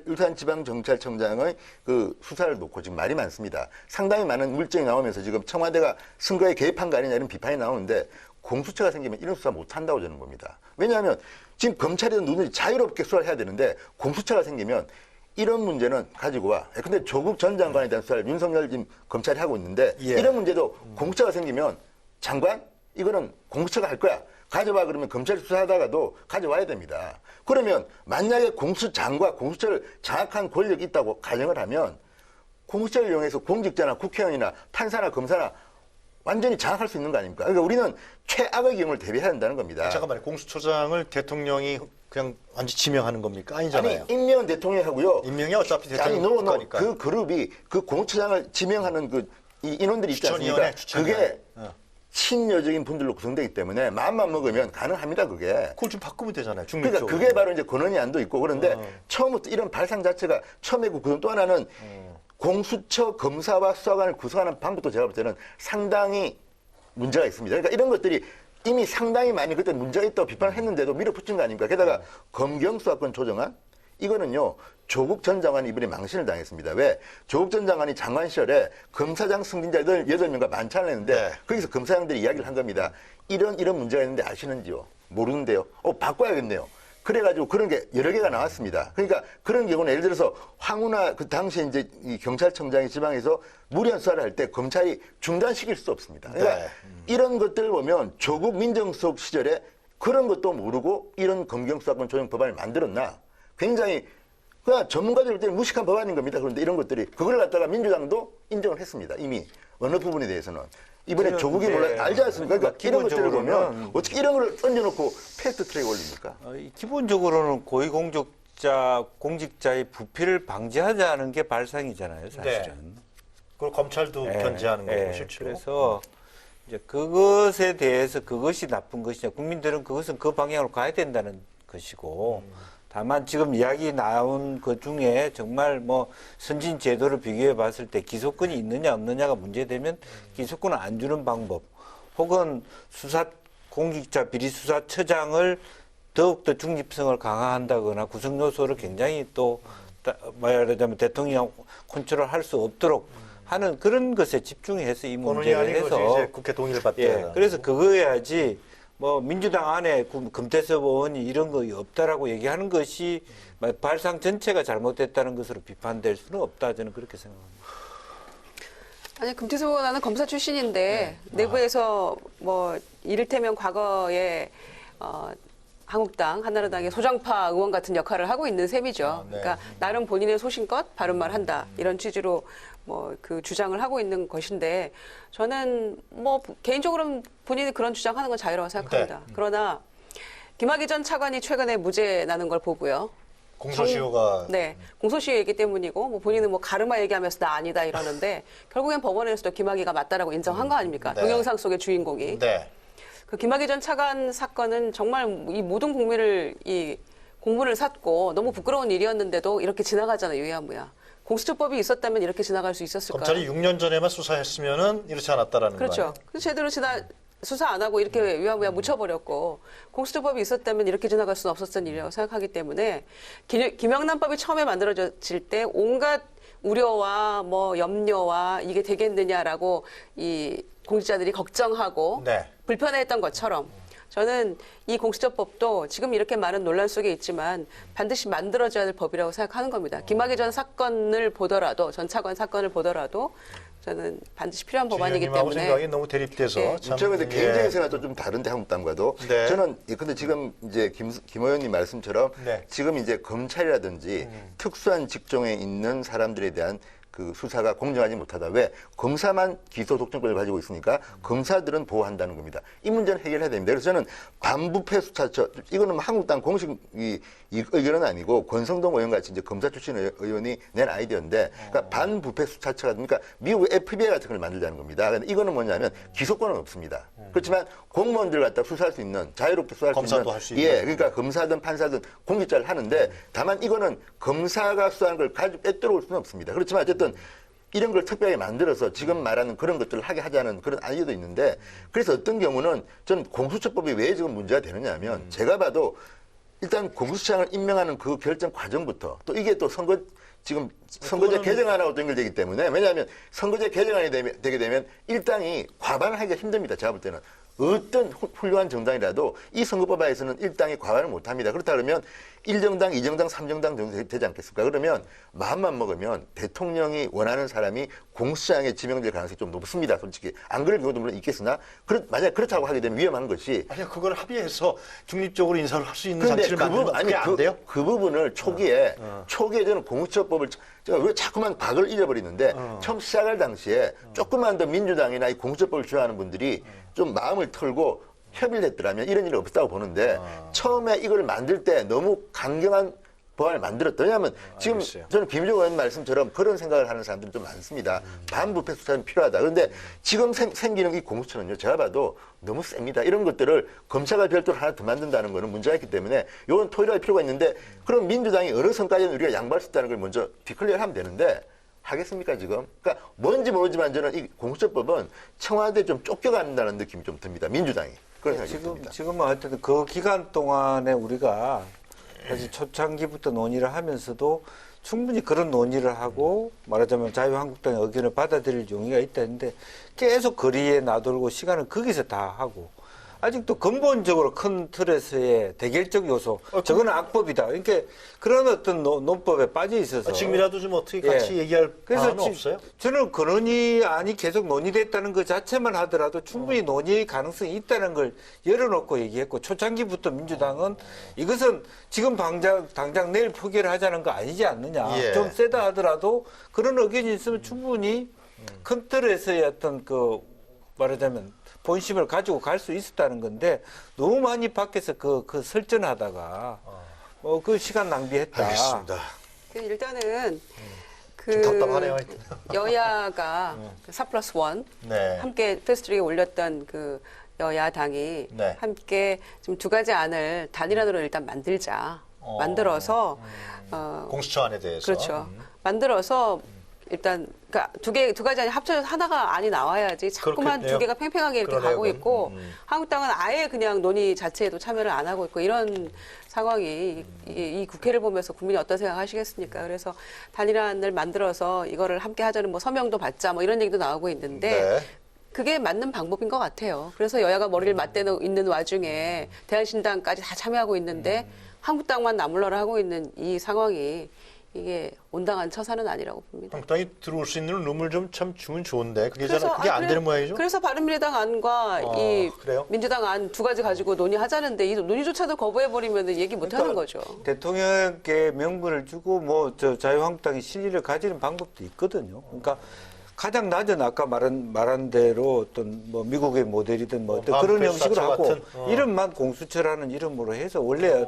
[SPEAKER 6] 울산지방경찰청장의 그 수사를 놓고 지금 말이 많습니다. 상당히 많은 물증이 나오면서 지금 청와대가 선거에 개입한 거 아니냐 이런 비판이 나오는데 공수처가 생기면 이런 수사 못한다고 저는 봅니다. 왜냐하면 지금 검찰이든 누구든지 자유롭게 수사를 해야 되는데 공수처가 생기면 이런 문제는 가지고 와. 근데 조국 전 장관에 대한 수사를 윤석열 지금 검찰이 하고 있는데
[SPEAKER 1] 예.
[SPEAKER 6] 이런 문제도 공수처가 생기면 장관? 이거는 공수처가 할 거야. 가져와 그러면 검찰이 수사하다가도 가져와야 됩니다. 그러면 만약에 공수장과 공수처를 장악한 권력이 있다고 가정을 하면 공수처를 이용해서 공직자나 국회의원이나 판사나 검사나 완전히 장악할 수 있는 거 아닙니까? 그러니까 우리는 최악의 경우를 대비해야 한다는 겁니다.
[SPEAKER 1] 잠깐만요. 공수처장을 대통령이 그냥 완전 지명하는 겁니까? 아니잖아요.
[SPEAKER 6] 아니, 임명은 대통령이 하고요.
[SPEAKER 1] 임명이 어차피 대통령
[SPEAKER 6] 아니,
[SPEAKER 1] 국가니까.
[SPEAKER 6] 그 그룹이 그 공수처장을 지명하는 이 인원들이 있지
[SPEAKER 1] 추천위원회,
[SPEAKER 6] 않습니까?
[SPEAKER 1] 추천위원회.
[SPEAKER 6] 그게 친여적인 분들로 구성되기 때문에 마음만 먹으면 가능합니다, 그게.
[SPEAKER 1] 그걸 좀 바꾸면 되잖아요.
[SPEAKER 6] 그러니까
[SPEAKER 1] 중립적으로.
[SPEAKER 6] 그게 바로 이제 권한이 안도 있고 그런데 처음부터 이런 발상 자체가 처음에 그 또 하나는 공수처 검사와 수사관을 구성하는 방법도 제가 볼 때는 상당히 문제가 있습니다. 그러니까 이런 것들이 이미 상당히 많이 그때 문제가 있다고 비판을 했는데도 밀어붙인 거 아닙니까? 게다가 검경수사권 조정안 이거는요. 조국 전 장관이 이번에 망신을 당했습니다. 왜? 조국 전 장관이 장관 시절에 검사장 승진자 8명과 만찬을 했는데
[SPEAKER 1] 네.
[SPEAKER 6] 거기서 검사장들이 이야기를 한 겁니다. 이런 문제가 있는데 아시는지요? 모르는데요. 바꿔야겠네요. 그래가지고 그런 게 여러 개가 나왔습니다. 그러니까 그런 경우는 예를 들어서 황운하 그 당시에 이제 이 경찰청장이 지방에서 무리한 수사를 할 때 검찰이 중단시킬 수 없습니다. 그러니까
[SPEAKER 1] 네.
[SPEAKER 6] 이런 것들을 보면 조국 민정수석 시절에 그런 것도 모르고 이런 검경수사권 조정 법안을 만들었나? 굉장히 그냥 전문가들 볼 때는 무식한 법안인 겁니다. 그런데 이런 것들이 그걸 갖다가 민주당도 인정을 했습니다. 이미 어느 부분에 대해서는. 이번에 조국이 몰라 알지 않습니까? 그러니까 이런 것들을 보면 어떻게 이런 걸 던져놓고 패스트 트랙 올립니까?
[SPEAKER 2] 기본적으로는 공직자의 부피를 방지하자는 게 발상이잖아요, 사실은.
[SPEAKER 1] 그걸 검찰도 견제하는 거고 실제로.
[SPEAKER 2] 그래서 이제 그것에 대해서 그것이 나쁜 것이냐, 국민들은 그것은 그 방향으로 가야 된다는 것이고, 다만 지금 이야기 나온 것 중에 정말 뭐 선진 제도를 비교해 봤을 때 기소권이 있느냐 없느냐가 문제되면 기소권을 안 주는 방법, 혹은 공직자 비리수사처장을 더욱더 중립성을 강화한다거나 구성 요소를 굉장히 또 말하자면 대통령 컨트롤할 수 없도록 하는 그런 것에 집중해서 이 문제를 해서
[SPEAKER 1] 이제 국회 동의를 받대요.
[SPEAKER 2] 그래서 그거야지 뭐 민주당 안에 금태섭 의원이 이런 거 없다라고 얘기하는 것이 발상 전체가 잘못됐다는 것으로 비판될 수는 없다, 저는 그렇게 생각합니다.
[SPEAKER 7] 아니, 금태섭 의원은 검사 출신인데 내부에서 뭐 이를테면 과거에 한국당, 한나라당의 소장파 의원 같은 역할을 하고 있는 셈이죠. 그러니까 나름 본인의 소신껏 바른말 한다 이런 취지로 뭐 그 주장을 하고 있는 것인데, 저는 뭐 개인적으로는 본인이 그런 주장하는 건 자유라고 생각합니다. 그러나 김학의 전 차관이 최근에 무죄 나는 걸 보고요.
[SPEAKER 1] 공소시효가
[SPEAKER 7] 공소시효이기 때문이고, 뭐 본인은 뭐 가르마 얘기하면서 나 아니다 이러는데 결국엔 법원에서도 김학의가 맞다라고 인정한 거 아닙니까? 동영상 속의 주인공이. 그 김학의 전 차관 사건은 정말 이 모든 국민을 이 공분을 샀고 너무 부끄러운 일이었는데도 이렇게 지나가잖아요, 유야무야. 공수처법이 있었다면 이렇게 지나갈 수 있었을까요?
[SPEAKER 1] 검찰이 6년 전에만 수사했으면은 이렇지 않았다라는 거예요.
[SPEAKER 7] 그렇죠. 그래서 제대로 수사 안 하고 이렇게 유야무야 묻혀버렸고, 공수처법이 있었다면 이렇게 지나갈 수는 없었던 일이라고 생각하기 때문에, 김영란법이 처음에 만들어졌을 때 온갖 우려와 뭐 염려와 이게 되겠느냐라고 이 공직자들이 걱정하고 불편해했던 것처럼, 저는 이 공수처법도 지금 이렇게 많은 논란 속에 있지만 반드시 만들어져야 될 법이라고 생각하는 겁니다. 김학의 전 사건을 보더라도, 전 차관 사건을 보더라도 저는 반드시 필요한 법안이기 때문에.
[SPEAKER 1] 생각이 너무 대립돼서 참.
[SPEAKER 6] 제가 근데 개인적인 생각도 좀 다른데 한국당과도. 저는 근데 지금 이제 김 의원님 말씀처럼 지금 이제 검찰이라든지 특수한 직종에 있는 사람들에 대한 그 수사가 공정하지 못하다. 왜? 검사만 기소 독점권을 가지고 있으니까 검사들은 보호한다는 겁니다. 이 문제는 해결해야 됩니다. 그래서 저는 반부패 수사처, 이거는 한국당 공식 의견은 아니고 권성동 의원 같이 이제 검사 출신 의원이 낸 아이디어인데, 그러니까 반부패 수사처가, 그러니까 미국 FBI 같은 걸 만들자는 겁니다. 근데 이거는 뭐냐면 기소권은 없습니다. 그렇지만 공무원들 갖다 수사할 수 있는, 자유롭게 수사할
[SPEAKER 1] 검사도 할
[SPEAKER 6] 수
[SPEAKER 1] 수
[SPEAKER 6] 있는,
[SPEAKER 1] 있는.
[SPEAKER 6] 그러니까 검사든 판사든 공직자를 하는데, 다만 이거는 검사가 수사하는 걸 가지고 빼들어올 수는 없습니다. 그렇지만 어쨌든 이런 걸 특별하게 만들어서 지금 말하는 그런 것들을 하게 하자는 그런 아이디어도 있는데, 그래서 어떤 경우는 저는 공수처법이 왜 지금 문제가 되느냐 하면, 제가 봐도 일단 공수처장을 임명하는 그 결정 과정부터, 또 이게 또 지금 선거제 개정안하고 연결되기 때문에, 왜냐하면 선거제 개정안이 되게 되면 일당이 과반을 하기가 힘듭니다. 제가 볼 때는. 어떤 훌륭한 정당이라도 이 선거법안에서는 일당이 과반을 못합니다. 그렇다 그러면 1정당, 2정당, 3정당 정도 되지 않겠습니까? 그러면 마음만 먹으면 대통령이 원하는 사람이 공수처장에 지명될 가능성이 좀 높습니다. 솔직히. 안 그럴 경우도 물론 있겠으나, 만약 그렇다고 하게 되면 위험한 것이.
[SPEAKER 1] 아니, 그걸 합의해서 중립적으로 인사를 할 수 있는 장치를 만들면 그게 안 돼요?
[SPEAKER 6] 그 부분을 초기에 저는 공수처법을 제가 왜 자꾸만 박을 잃어버리는데, 처음 시작할 당시에 조금만 더 민주당이나 이 공수처법을 주장하는 분들이 좀 마음을 털고 협의를 했더라면 이런 일이 없었다고 보는데, 처음에 이걸 만들 때 너무 강경한 법안을 만들었다. 왜냐하면 지금 저는 김희종 의원 말씀처럼 그런 생각을 하는 사람들이 좀 많습니다. 반부패 수사는 필요하다. 그런데 지금 생기는 이 공수처는요, 제가 봐도 너무 셉니다. 이런 것들을 검찰과 별도로 하나 더 만든다는 거는 문제가 있기 때문에 이건 토의할 필요가 있는데, 그럼 민주당이 어느 선까지는 우리가 양보할 수 있다는 걸 먼저 디클리어 하면 되는데, 하겠습니까, 지금? 그러니까 뭔지 모르지만 저는 이 공수처법은 청와대에 좀 쫓겨간다는 느낌이 좀 듭니다. 민주당이. 그런 생각이 듭니다.
[SPEAKER 2] 지금은 하여튼 그 기간 동안에 우리가 사실 초창기부터 논의를 하면서도 충분히 그런 논의를 하고 말하자면 자유한국당의 의견을 받아들일 용의가 있다는데 계속 거리에 나돌고 시간을 거기서 다 하고 아직도 근본적으로 큰 틀에서의 대결적 요소 저거는 악법이다. 그러니까 그런 어떤 논법에 빠져 있어서
[SPEAKER 1] 지금이라도 좀 어떻게 같이 얘기할 방안은 없어요?
[SPEAKER 2] 저는 그 논의안이 계속 논의됐다는 것 자체만 하더라도 충분히 논의 가능성이 있다는 걸 열어놓고 얘기했고 초창기부터 민주당은 이것은 지금 당장 내일 표결을 하자는 거 아니지 않느냐.
[SPEAKER 1] 예.
[SPEAKER 2] 좀 세다 하더라도 그런 의견이 있으면 충분히 큰 틀에서의 어떤 그 말하자면 본심을 가지고 갈 수 있었다는 건데 너무 많이 밖에서 그 설전하다가 그 시간 낭비했다.
[SPEAKER 1] 알겠습니다.
[SPEAKER 7] 일단은
[SPEAKER 1] 좀 답답하네요.
[SPEAKER 7] 여야가 4+1
[SPEAKER 1] 네.
[SPEAKER 7] 함께 패스트트랙에 올렸던 그 여야당이
[SPEAKER 1] 네.
[SPEAKER 7] 함께 좀 두 가지 안을 단일안으로 일단 만들자. 만들어서
[SPEAKER 1] 공수처안에 대해서.
[SPEAKER 7] 그렇죠. 만들어서 일단 그러니까 두 가지 안이 합쳐져서 하나가 안이 나와야지 자꾸만
[SPEAKER 1] 그렇겠네요.
[SPEAKER 7] 두 개가 팽팽하게 이렇게
[SPEAKER 1] 그러네요,
[SPEAKER 7] 가고 있고
[SPEAKER 1] 그건.
[SPEAKER 7] 한국당은 아예 그냥 논의 자체에도 참여를 안 하고 있고 이런 상황이 이 국회를 보면서 국민이 어떤 생각하시겠습니까? 그래서 단일안을 만들어서 이거를 함께 하자는 뭐 서명도 받자 뭐 이런 얘기도 나오고 있는데
[SPEAKER 1] 네.
[SPEAKER 7] 그게 맞는 방법인 것 같아요. 그래서 여야가 머리를 맞대고 있는 와중에 대한신당까지 다 참여하고 있는데 한국당만 나몰라라 하고 있는 이 상황이 이게 온당한 처사는 아니라고 봅니다.
[SPEAKER 1] 한국당이 들어올 수 있는 룸을 좀 참 주면 좋은데 그게 안 되는 모양이죠?
[SPEAKER 7] 그래서 바른미래당 안과 이
[SPEAKER 1] 그래요?
[SPEAKER 7] 민주당 안 두 가지 가지고 논의하자는데 이 논의조차도 거부해버리면 얘기 못하는 거죠.
[SPEAKER 2] 대통령께 명분을 주고 뭐 저 자유한국당이 실리를 가지는 방법도 있거든요. 그러니까 가장 낮은 아까 말한 대로 어떤 뭐 미국의 모델이든 뭐 어떤 그런 형식으로 하고
[SPEAKER 1] 같은,
[SPEAKER 2] 이름만 공수처라는 이름으로 해서 원래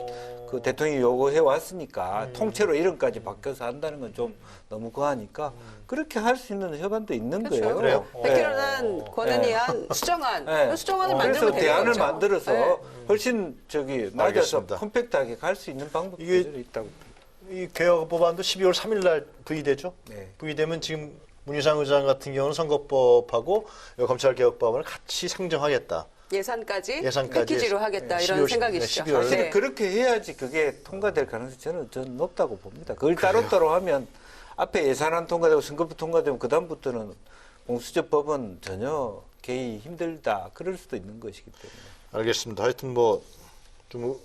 [SPEAKER 2] 그 대통령이 요구해 왔으니까 통째로 이름까지 바뀌어서 한다는 건 좀 너무 거하니까 그렇게 할 수 있는 협안도 있는 거예요.
[SPEAKER 1] 그래요?
[SPEAKER 7] 백혜련안, 권은희안, 수정안
[SPEAKER 2] 네.
[SPEAKER 7] 수정안을
[SPEAKER 2] 그래서
[SPEAKER 7] 만들면 되는
[SPEAKER 2] 대안을
[SPEAKER 7] 거죠.
[SPEAKER 2] 만들어서
[SPEAKER 7] 네.
[SPEAKER 2] 훨씬 낮아서
[SPEAKER 1] 알겠습니다.
[SPEAKER 2] 컴팩트하게 갈 수 있는 방법이
[SPEAKER 1] 이게-
[SPEAKER 2] 그대로 있다고.
[SPEAKER 1] 이 개혁 법안도 12월 3일 날 부의되죠?
[SPEAKER 2] 네.
[SPEAKER 1] 부의되면 지금 문희상 의장 같은 경우는 선거법하고 검찰개혁법안을 같이 상정하겠다.
[SPEAKER 7] 예산까지
[SPEAKER 1] 예산까지
[SPEAKER 7] 패키지로 하겠다
[SPEAKER 1] 네,
[SPEAKER 7] 이런
[SPEAKER 1] 12월
[SPEAKER 7] 생각이시죠.
[SPEAKER 1] 12월.
[SPEAKER 2] 사실
[SPEAKER 7] 네.
[SPEAKER 2] 그렇게 해야지 그게 통과될 가능성이 저는 높다고 봅니다. 그걸 따로따로 하면 앞에 예산안 통과되고 선거법 통과되면 그다음부터는 공수처법은 전혀 개의 힘들다. 그럴 수도 있는 것이기 때문에.
[SPEAKER 1] 알겠습니다. 하여튼 뭐 좀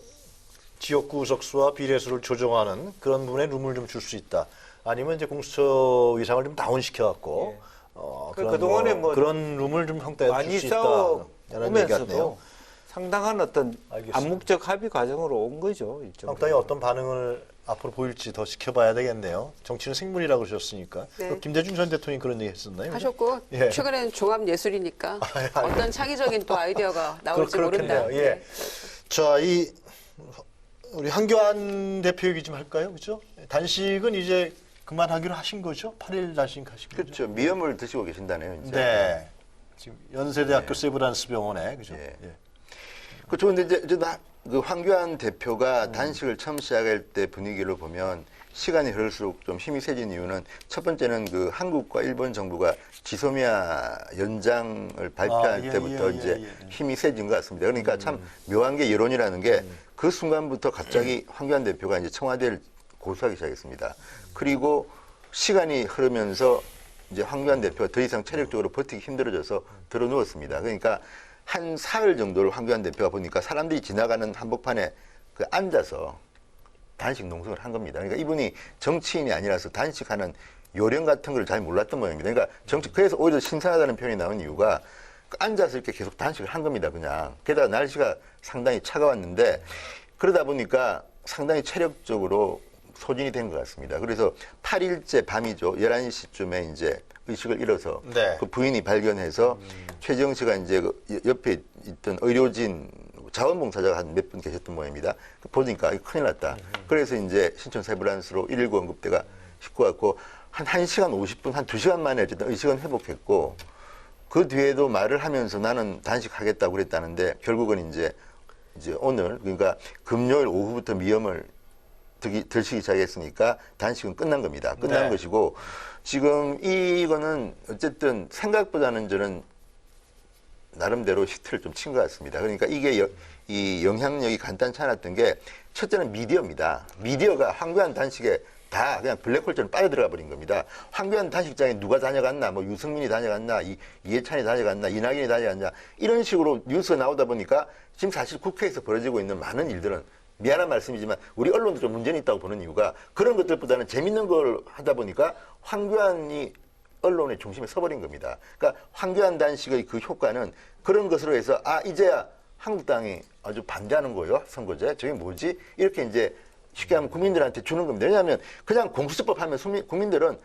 [SPEAKER 1] 지역구 의석수와 비례수를 조정하는 그런 부분에 룸을 좀 줄 수 있다. 아니면 이제 공수처 위상을 좀 다운시켜갖고
[SPEAKER 2] 그동안에 뭐
[SPEAKER 1] 그런 룸을 좀 형태에
[SPEAKER 2] 많이
[SPEAKER 1] 줄 수 있다. 이런 얘기 같네요.
[SPEAKER 2] 싸워오면서도 상당한 어떤
[SPEAKER 1] 알겠습니다.
[SPEAKER 2] 암묵적 합의 과정으로 온 거죠. 일종의.
[SPEAKER 1] 한국당이 어떤 반응을 앞으로 보일지 더 지켜봐야 되겠네요. 정치는 생물이라고 그러셨으니까.
[SPEAKER 7] 네.
[SPEAKER 1] 그 김대중 전 대통령이 그런 얘기 했었나요?
[SPEAKER 7] 하셨고
[SPEAKER 1] 예.
[SPEAKER 7] 최근에는 종합 예술이니까 어떤 창의적인 또 아이디어가 나올지
[SPEAKER 1] 그렇겠네요.
[SPEAKER 7] 모른다.
[SPEAKER 1] 예.
[SPEAKER 7] 네.
[SPEAKER 1] 자, 우리 한교안 대표 얘기 좀 할까요? 그렇죠? 단식은 이제 그만하기로 하신 거죠? 8일 단식 하신 거죠?
[SPEAKER 6] 그렇죠. 미염을 드시고 계신다네요. 이제.
[SPEAKER 1] 네. 지금 연세대학교 세브란스 병원에 그죠?
[SPEAKER 6] 예.
[SPEAKER 1] 예.
[SPEAKER 6] 그렇죠. 근데 이제 그 황교안 대표가 단식을 처음 시작할 때 분위기를 보면 시간이 흐를수록 좀 힘이 세진 이유는 첫 번째는 그 한국과 일본 정부가 지소미아 연장을 발표할 때부터 이제 힘이 세진 것 같습니다. 그러니까 참 묘한 게 여론이라는 게 그 순간부터 갑자기 황교안 대표가 이제 청와대를 고수하기 시작했습니다. 그리고 시간이 흐르면서 이제 황교안 대표가 더 이상 체력적으로 버티기 힘들어져서 들어 누웠습니다. 그러니까 한 사흘 정도를 황교안 대표가 보니까 사람들이 지나가는 한복판에 그 앉아서 단식 농성을 한 겁니다. 그러니까 이분이 정치인이 아니라서 단식하는 요령 같은 걸 잘 몰랐던 모양입니다. 그러니까 그래서 오히려 신선하다는 표현이 나온 이유가 앉아서 이렇게 계속 단식을 한 겁니다. 그냥. 게다가 날씨가 상당히 차가웠는데 그러다 보니까 상당히 체력적으로 소진이 된 것 같습니다. 그래서 8일째 밤이죠. 11시쯤에 이제 의식을 잃어서
[SPEAKER 1] 네.
[SPEAKER 6] 그 부인이 발견해서 최지영 씨가 이제 그 옆에 있던 의료진 자원봉사자가 한 몇 분 계셨던 모양입니다. 보니까 큰일 났다. 그래서 이제 신촌 세브란스로 119 응급대가 싣고 왔고 한 1시간 50분, 한 2시간 만에 어쨌든 의식은 회복했고 그 뒤에도 말을 하면서 나는 단식하겠다고 그랬다는데 결국은 이제 오늘 그러니까 금요일 오후부터 미염을 들시기 시작했으니까 단식은 끝난 겁니다. 끝난
[SPEAKER 1] 네.
[SPEAKER 6] 것이고 지금 이거는 어쨌든 생각보다는 저는 나름대로 히트를 좀 친 것 같습니다. 그러니까 이게 이 영향력이 간단치 않았던 게 첫째는 미디어입니다. 미디어가 황교안 단식에 다 그냥 블랙홀처럼 빠져들어가 버린 겁니다. 황교안 단식장에 누가 다녀갔나, 뭐 유승민이 다녀갔나, 이해찬이 다녀갔나, 이낙연이 다녀갔나 이런 식으로 뉴스가 나오다 보니까 지금 사실 국회에서 벌어지고 있는 많은 일들은 미안한 말씀이지만 우리 언론도 좀 문제는 있다고 보는 이유가 그런 것들보다는 재밌는 걸 하다 보니까 황교안이 언론의 중심에 서버린 겁니다. 그러니까 황교안 단식의 그 효과는 그런 것으로 해서 이제야 한국당이 아주 반대하는 거예요. 선거제. 저게 뭐지? 이렇게 이제 쉽게 하면 국민들한테 주는 겁니다. 왜냐하면 그냥 공수처법 하면 국민들은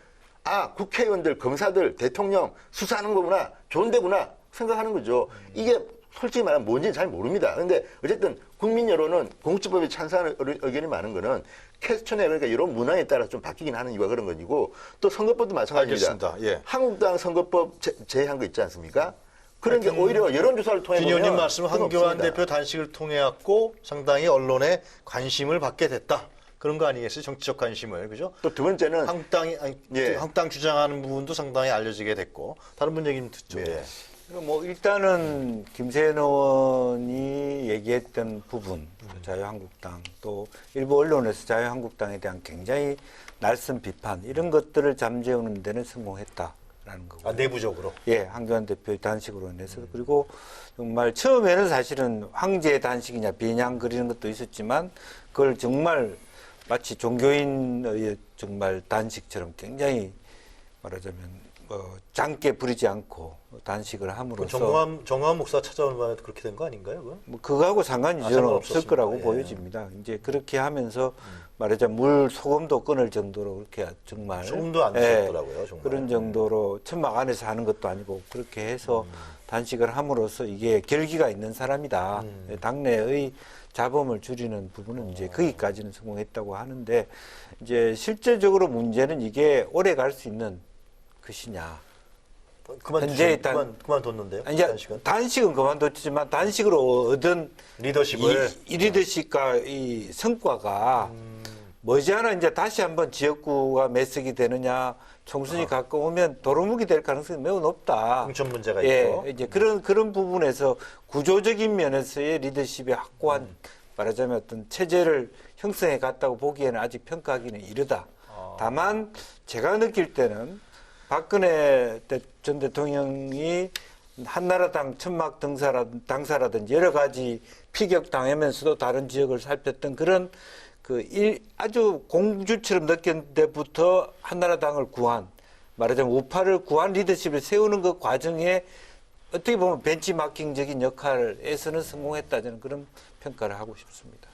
[SPEAKER 6] 국회의원들, 검사들, 대통령 수사하는 거구나, 좋은 데구나 생각하는 거죠. 이게 솔직히 말하면 뭔지는 잘 모릅니다. 그런데 어쨌든 국민 여론은 공수처법에 찬성하는 의견이 많은 거는 퀘스천에 그러니까 여론 문화에 따라 좀 바뀌긴 하는 이유가 그런 거고 또 선거법도 마찬가지입니다.
[SPEAKER 1] 알겠습니다. 예.
[SPEAKER 6] 한국당 선거법 제외한 거 있지 않습니까? 그런 게 오히려 여론조사를 통해
[SPEAKER 1] 준
[SPEAKER 6] 보면
[SPEAKER 1] 의원님 말씀 황교안
[SPEAKER 6] 없습니다.
[SPEAKER 1] 대표 단식을 통해 갖고 상당히 언론에 관심을 받게 됐다. 그런 거 아니겠어요? 정치적 관심을. 그죠?
[SPEAKER 6] 또 두 번째는
[SPEAKER 1] 한국당 주장하는 부분도 상당히 알려지게 됐고. 다른 분 얘기 좀 듣죠. 예.
[SPEAKER 2] 뭐 일단은 김세현 의원이 얘기했던 부분, 자유한국당 또 일부 언론에서 자유한국당에 대한 굉장히 날선 비판 이런 것들을 잠재우는 데는 성공했다라는 거고.
[SPEAKER 1] 내부적으로.
[SPEAKER 2] 예, 황교안 대표의 단식으로 인해서 그리고 정말 처음에는 사실은 황제의 단식이냐 비냥 그리는 것도 있었지만 그걸 정말 마치 종교인의 정말 단식처럼 굉장히 말하자면 장께 부리지 않고 단식을 함으로써
[SPEAKER 1] 정광훈 목사 찾아오는 바에 그렇게 된 거 아닌가요? 그건?
[SPEAKER 2] 뭐 그거하고 상관이 저는 없을
[SPEAKER 1] 상관없었습니다.
[SPEAKER 2] 거라고
[SPEAKER 1] 예.
[SPEAKER 2] 보여집니다. 이제 그렇게 하면서 말하자면 물 소금도 끊을 정도로 그렇게 정말
[SPEAKER 1] 소금도 안 드셨더라고요. 정말.
[SPEAKER 2] 그런 정도로 천막 안에서 하는 것도 아니고 그렇게 해서 단식을 함으로써 이게 결기가 있는 사람이다. 당내의 자범을 줄이는 부분은 이제 거기까지는 성공했다고 하는데 이제 실질적으로 문제는 이게 오래 갈 수 있는 것이냐.
[SPEAKER 1] 그만뒀는데요.
[SPEAKER 2] 단식은 그만뒀지만 단식으로 얻은
[SPEAKER 1] 리더십을
[SPEAKER 2] 이 리더십과 이 성과가 머지않아 이제 다시 한번 지역구가 매석이 되느냐 총선이 가까우면 도루묵이 될 가능성이 매우 높다.
[SPEAKER 1] 공천 문제가
[SPEAKER 2] 예,
[SPEAKER 1] 있고.
[SPEAKER 2] 이제 그런 부분에서 구조적인 면에서의 리더십이 확고한 말하자면 어떤 체제를 형성해 갔다고 보기에는 아직 평가하기는 이르다. 다만 제가 느낄 때는 박근혜 전 대통령이 한나라당 천막 당사라든지 여러 가지 피격당하면서도 다른 지역을 살폈던 그런 아주 공주처럼 느꼈을 때부터 한나라당을 구한 말하자면 우파를 구한 리더십을 세우는 그 과정에 어떻게 보면 벤치마킹적인 역할에서는 성공했다 저는 그런 평가를 하고 싶습니다.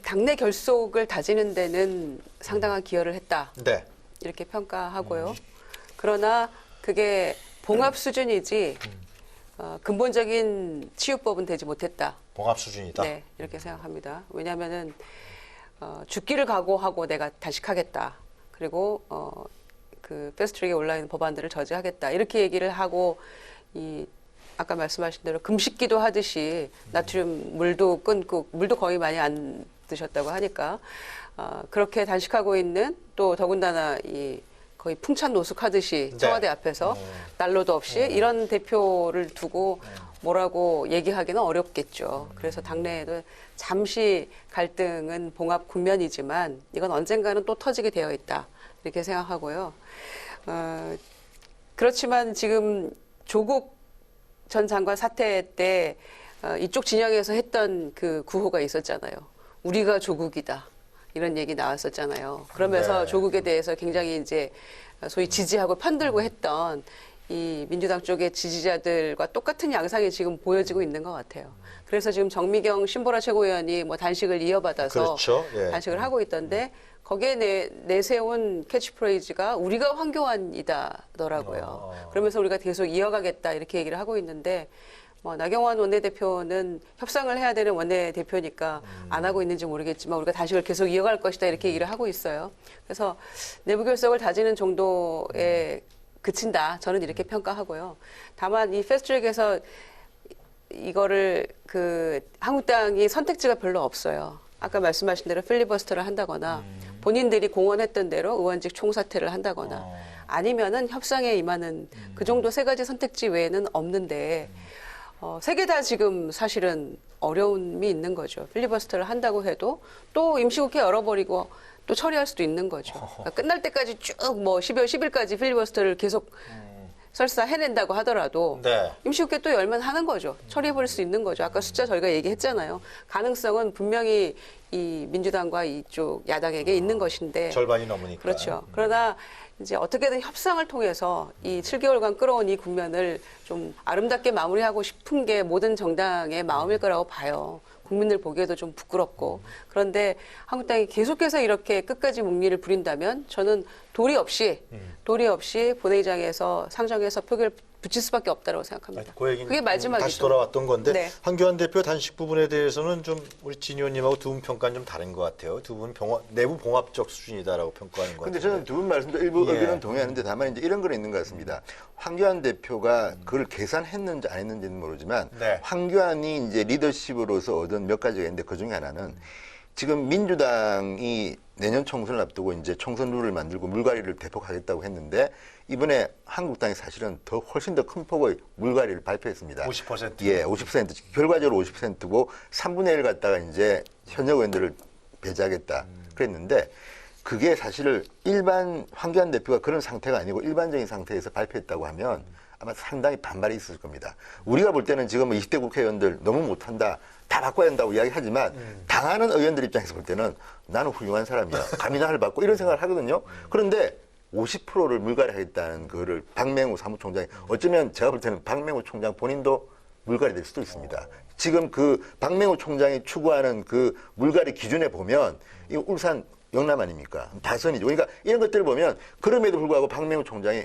[SPEAKER 7] 당내 결속을 다지는 데는 상당한 기여를 했다.
[SPEAKER 1] 네.
[SPEAKER 7] 이렇게 평가하고요. 그러나 그게 봉합 수준이지 근본적인 치유법은 되지 못했다.
[SPEAKER 1] 봉합 수준이다.
[SPEAKER 7] 네, 이렇게 생각합니다. 왜냐하면은 죽기를 각오하고 내가 단식하겠다. 그리고 그 패스트트랙에 올라 있는 법안들을 저지하겠다. 이렇게 얘기를 하고 아까 말씀하신 대로 금식기도 하듯이 나트륨 물도 끊고 물도 거의 많이 안 드셨다고 하니까 그렇게 단식하고 있는 또 더군다나 거의 풍찬 노숙하듯이 청와대 앞에서 난로도 없이 이런 대표를 두고 뭐라고 얘기하기는 어렵겠죠. 그래서 당내에도 잠시 갈등은 봉합 국면이지만 이건 언젠가는 또 터지게 되어 있다. 이렇게 생각하고요. 그렇지만 지금 조국 전 장관 사태 때 이쪽 진영에서 했던 그 구호가 있었잖아요. 우리가 조국이다. 이런 얘기 나왔었잖아요. 그러면서 조국에 대해서 굉장히 이제 소위 지지하고 편들고 했던 이 민주당 쪽의 지지자들과 똑같은 양상이 지금 보여지고 있는 것 같아요. 그래서 지금 정미경 신보라 최고위원이 뭐 단식을 이어받아서
[SPEAKER 1] 그렇죠. 예.
[SPEAKER 7] 단식을 하고 있던데 거기에 내세운 캐치프레이즈가 우리가 황교안이다더라고요. 그러면서 우리가 계속 이어가겠다 이렇게 얘기를 하고 있는데 뭐 나경원 원내대표는 협상을 해야 되는 원내대표니까 안 하고 있는지 모르겠지만 우리가 단식을 계속 이어갈 것이다 이렇게 얘기를 하고 있어요. 그래서 내부 결속을 다지는 정도에 그친다. 저는 이렇게 평가하고요. 다만 이 패스트트랙에서 이거를 한국당이 선택지가 별로 없어요. 아까 말씀하신 대로 필리버스터를 한다거나 본인들이 공언했던 대로 의원직 총사퇴를 한다거나 아니면은 협상에 임하는 그 정도 세 가지 선택지 외에는 없는데 세 개 다 지금 사실은 어려움이 있는 거죠. 필리버스터를 한다고 해도 또 임시국회 열어버리고 또 처리할 수도 있는 거죠. 그러니까 끝날 때까지 쭉 뭐 12월 10일까지 필리버스터를 계속 설사 해낸다고 하더라도
[SPEAKER 1] 네.
[SPEAKER 7] 임시국회 또 열면 하는 거죠. 처리해버릴 수 있는 거죠. 아까 숫자 저희가 얘기했잖아요. 가능성은 분명히 이 민주당과 이쪽 야당에게 있는 것인데
[SPEAKER 1] 절반이 넘으니까.
[SPEAKER 7] 그렇죠. 그러나 이제 어떻게든 협상을 통해서 이 7개월간 끌어온 이 국면을 좀 아름답게 마무리하고 싶은 게 모든 정당의 마음일 거라고 봐요. 국민들 보기에도 좀 부끄럽고. 그런데 한국당이 계속해서 이렇게 끝까지 묵리를 부린다면 저는 도리 없이 본회의장에서 상정해서 표결을 붙일 수밖에 없다고 생각합니다.
[SPEAKER 1] 그 얘기는
[SPEAKER 7] 그게 마지막이죠.
[SPEAKER 1] 다시 돌아왔던 건데
[SPEAKER 7] 네.
[SPEAKER 1] 황교안 대표 단식 부분에 대해서는 좀 우리 진 의원님하고 두 분 평가는 좀 다른 것 같아요. 두 분 내부 봉합적 수준이다라고 평가하는 것 같아요.
[SPEAKER 6] 근데 저는 두 분 말씀도 일부
[SPEAKER 1] 예.
[SPEAKER 6] 의견은 동의하는데 다만 이제 이런 건 있는 것 같습니다. 황교안 대표가 그걸 계산했는지 안 했는지는 모르지만
[SPEAKER 1] 네.
[SPEAKER 6] 황교안이 이제 리더십으로서 얻은 몇 가지가 있는데 그 중에 하나는 지금 민주당이 내년 총선을 앞두고 이제 총선 룰을 만들고 물갈이를 대폭 하겠다고 했는데 이번에 한국당이 사실은 더 훨씬 더 큰 폭의 물갈이를 발표했습니다.
[SPEAKER 1] 50%.
[SPEAKER 6] 예, 50%. 결과적으로 50%고 3분의 1 갖다가 이제 현역 의원들을 배제하겠다 그랬는데 그게 사실 일반 황교안 대표가 그런 상태가 아니고 일반적인 상태에서 발표했다고 하면 아마 상당히 반발이 있을 겁니다. 우리가 볼 때는 지금 20대 국회의원들 너무 못한다. 다 바꿔야 한다고 이야기하지만 당하는 의원들 입장에서 볼 때는 나는 훌륭한 사람이야. 감히 나를 바꿔 이런 생각을 하거든요. 그런데 50%를 물갈이하겠다는 거를 박맹우 사무총장이 어쩌면 제가 볼 때는 박맹우 총장 본인도 물갈이 될 수도 있습니다. 지금 그 박맹우 총장이 추구하는 그 물갈이 기준에 보면 이 울산 영남 아닙니까? 다선이죠. 그러니까 이런 것들을 보면 그럼에도 불구하고 박맹우 총장이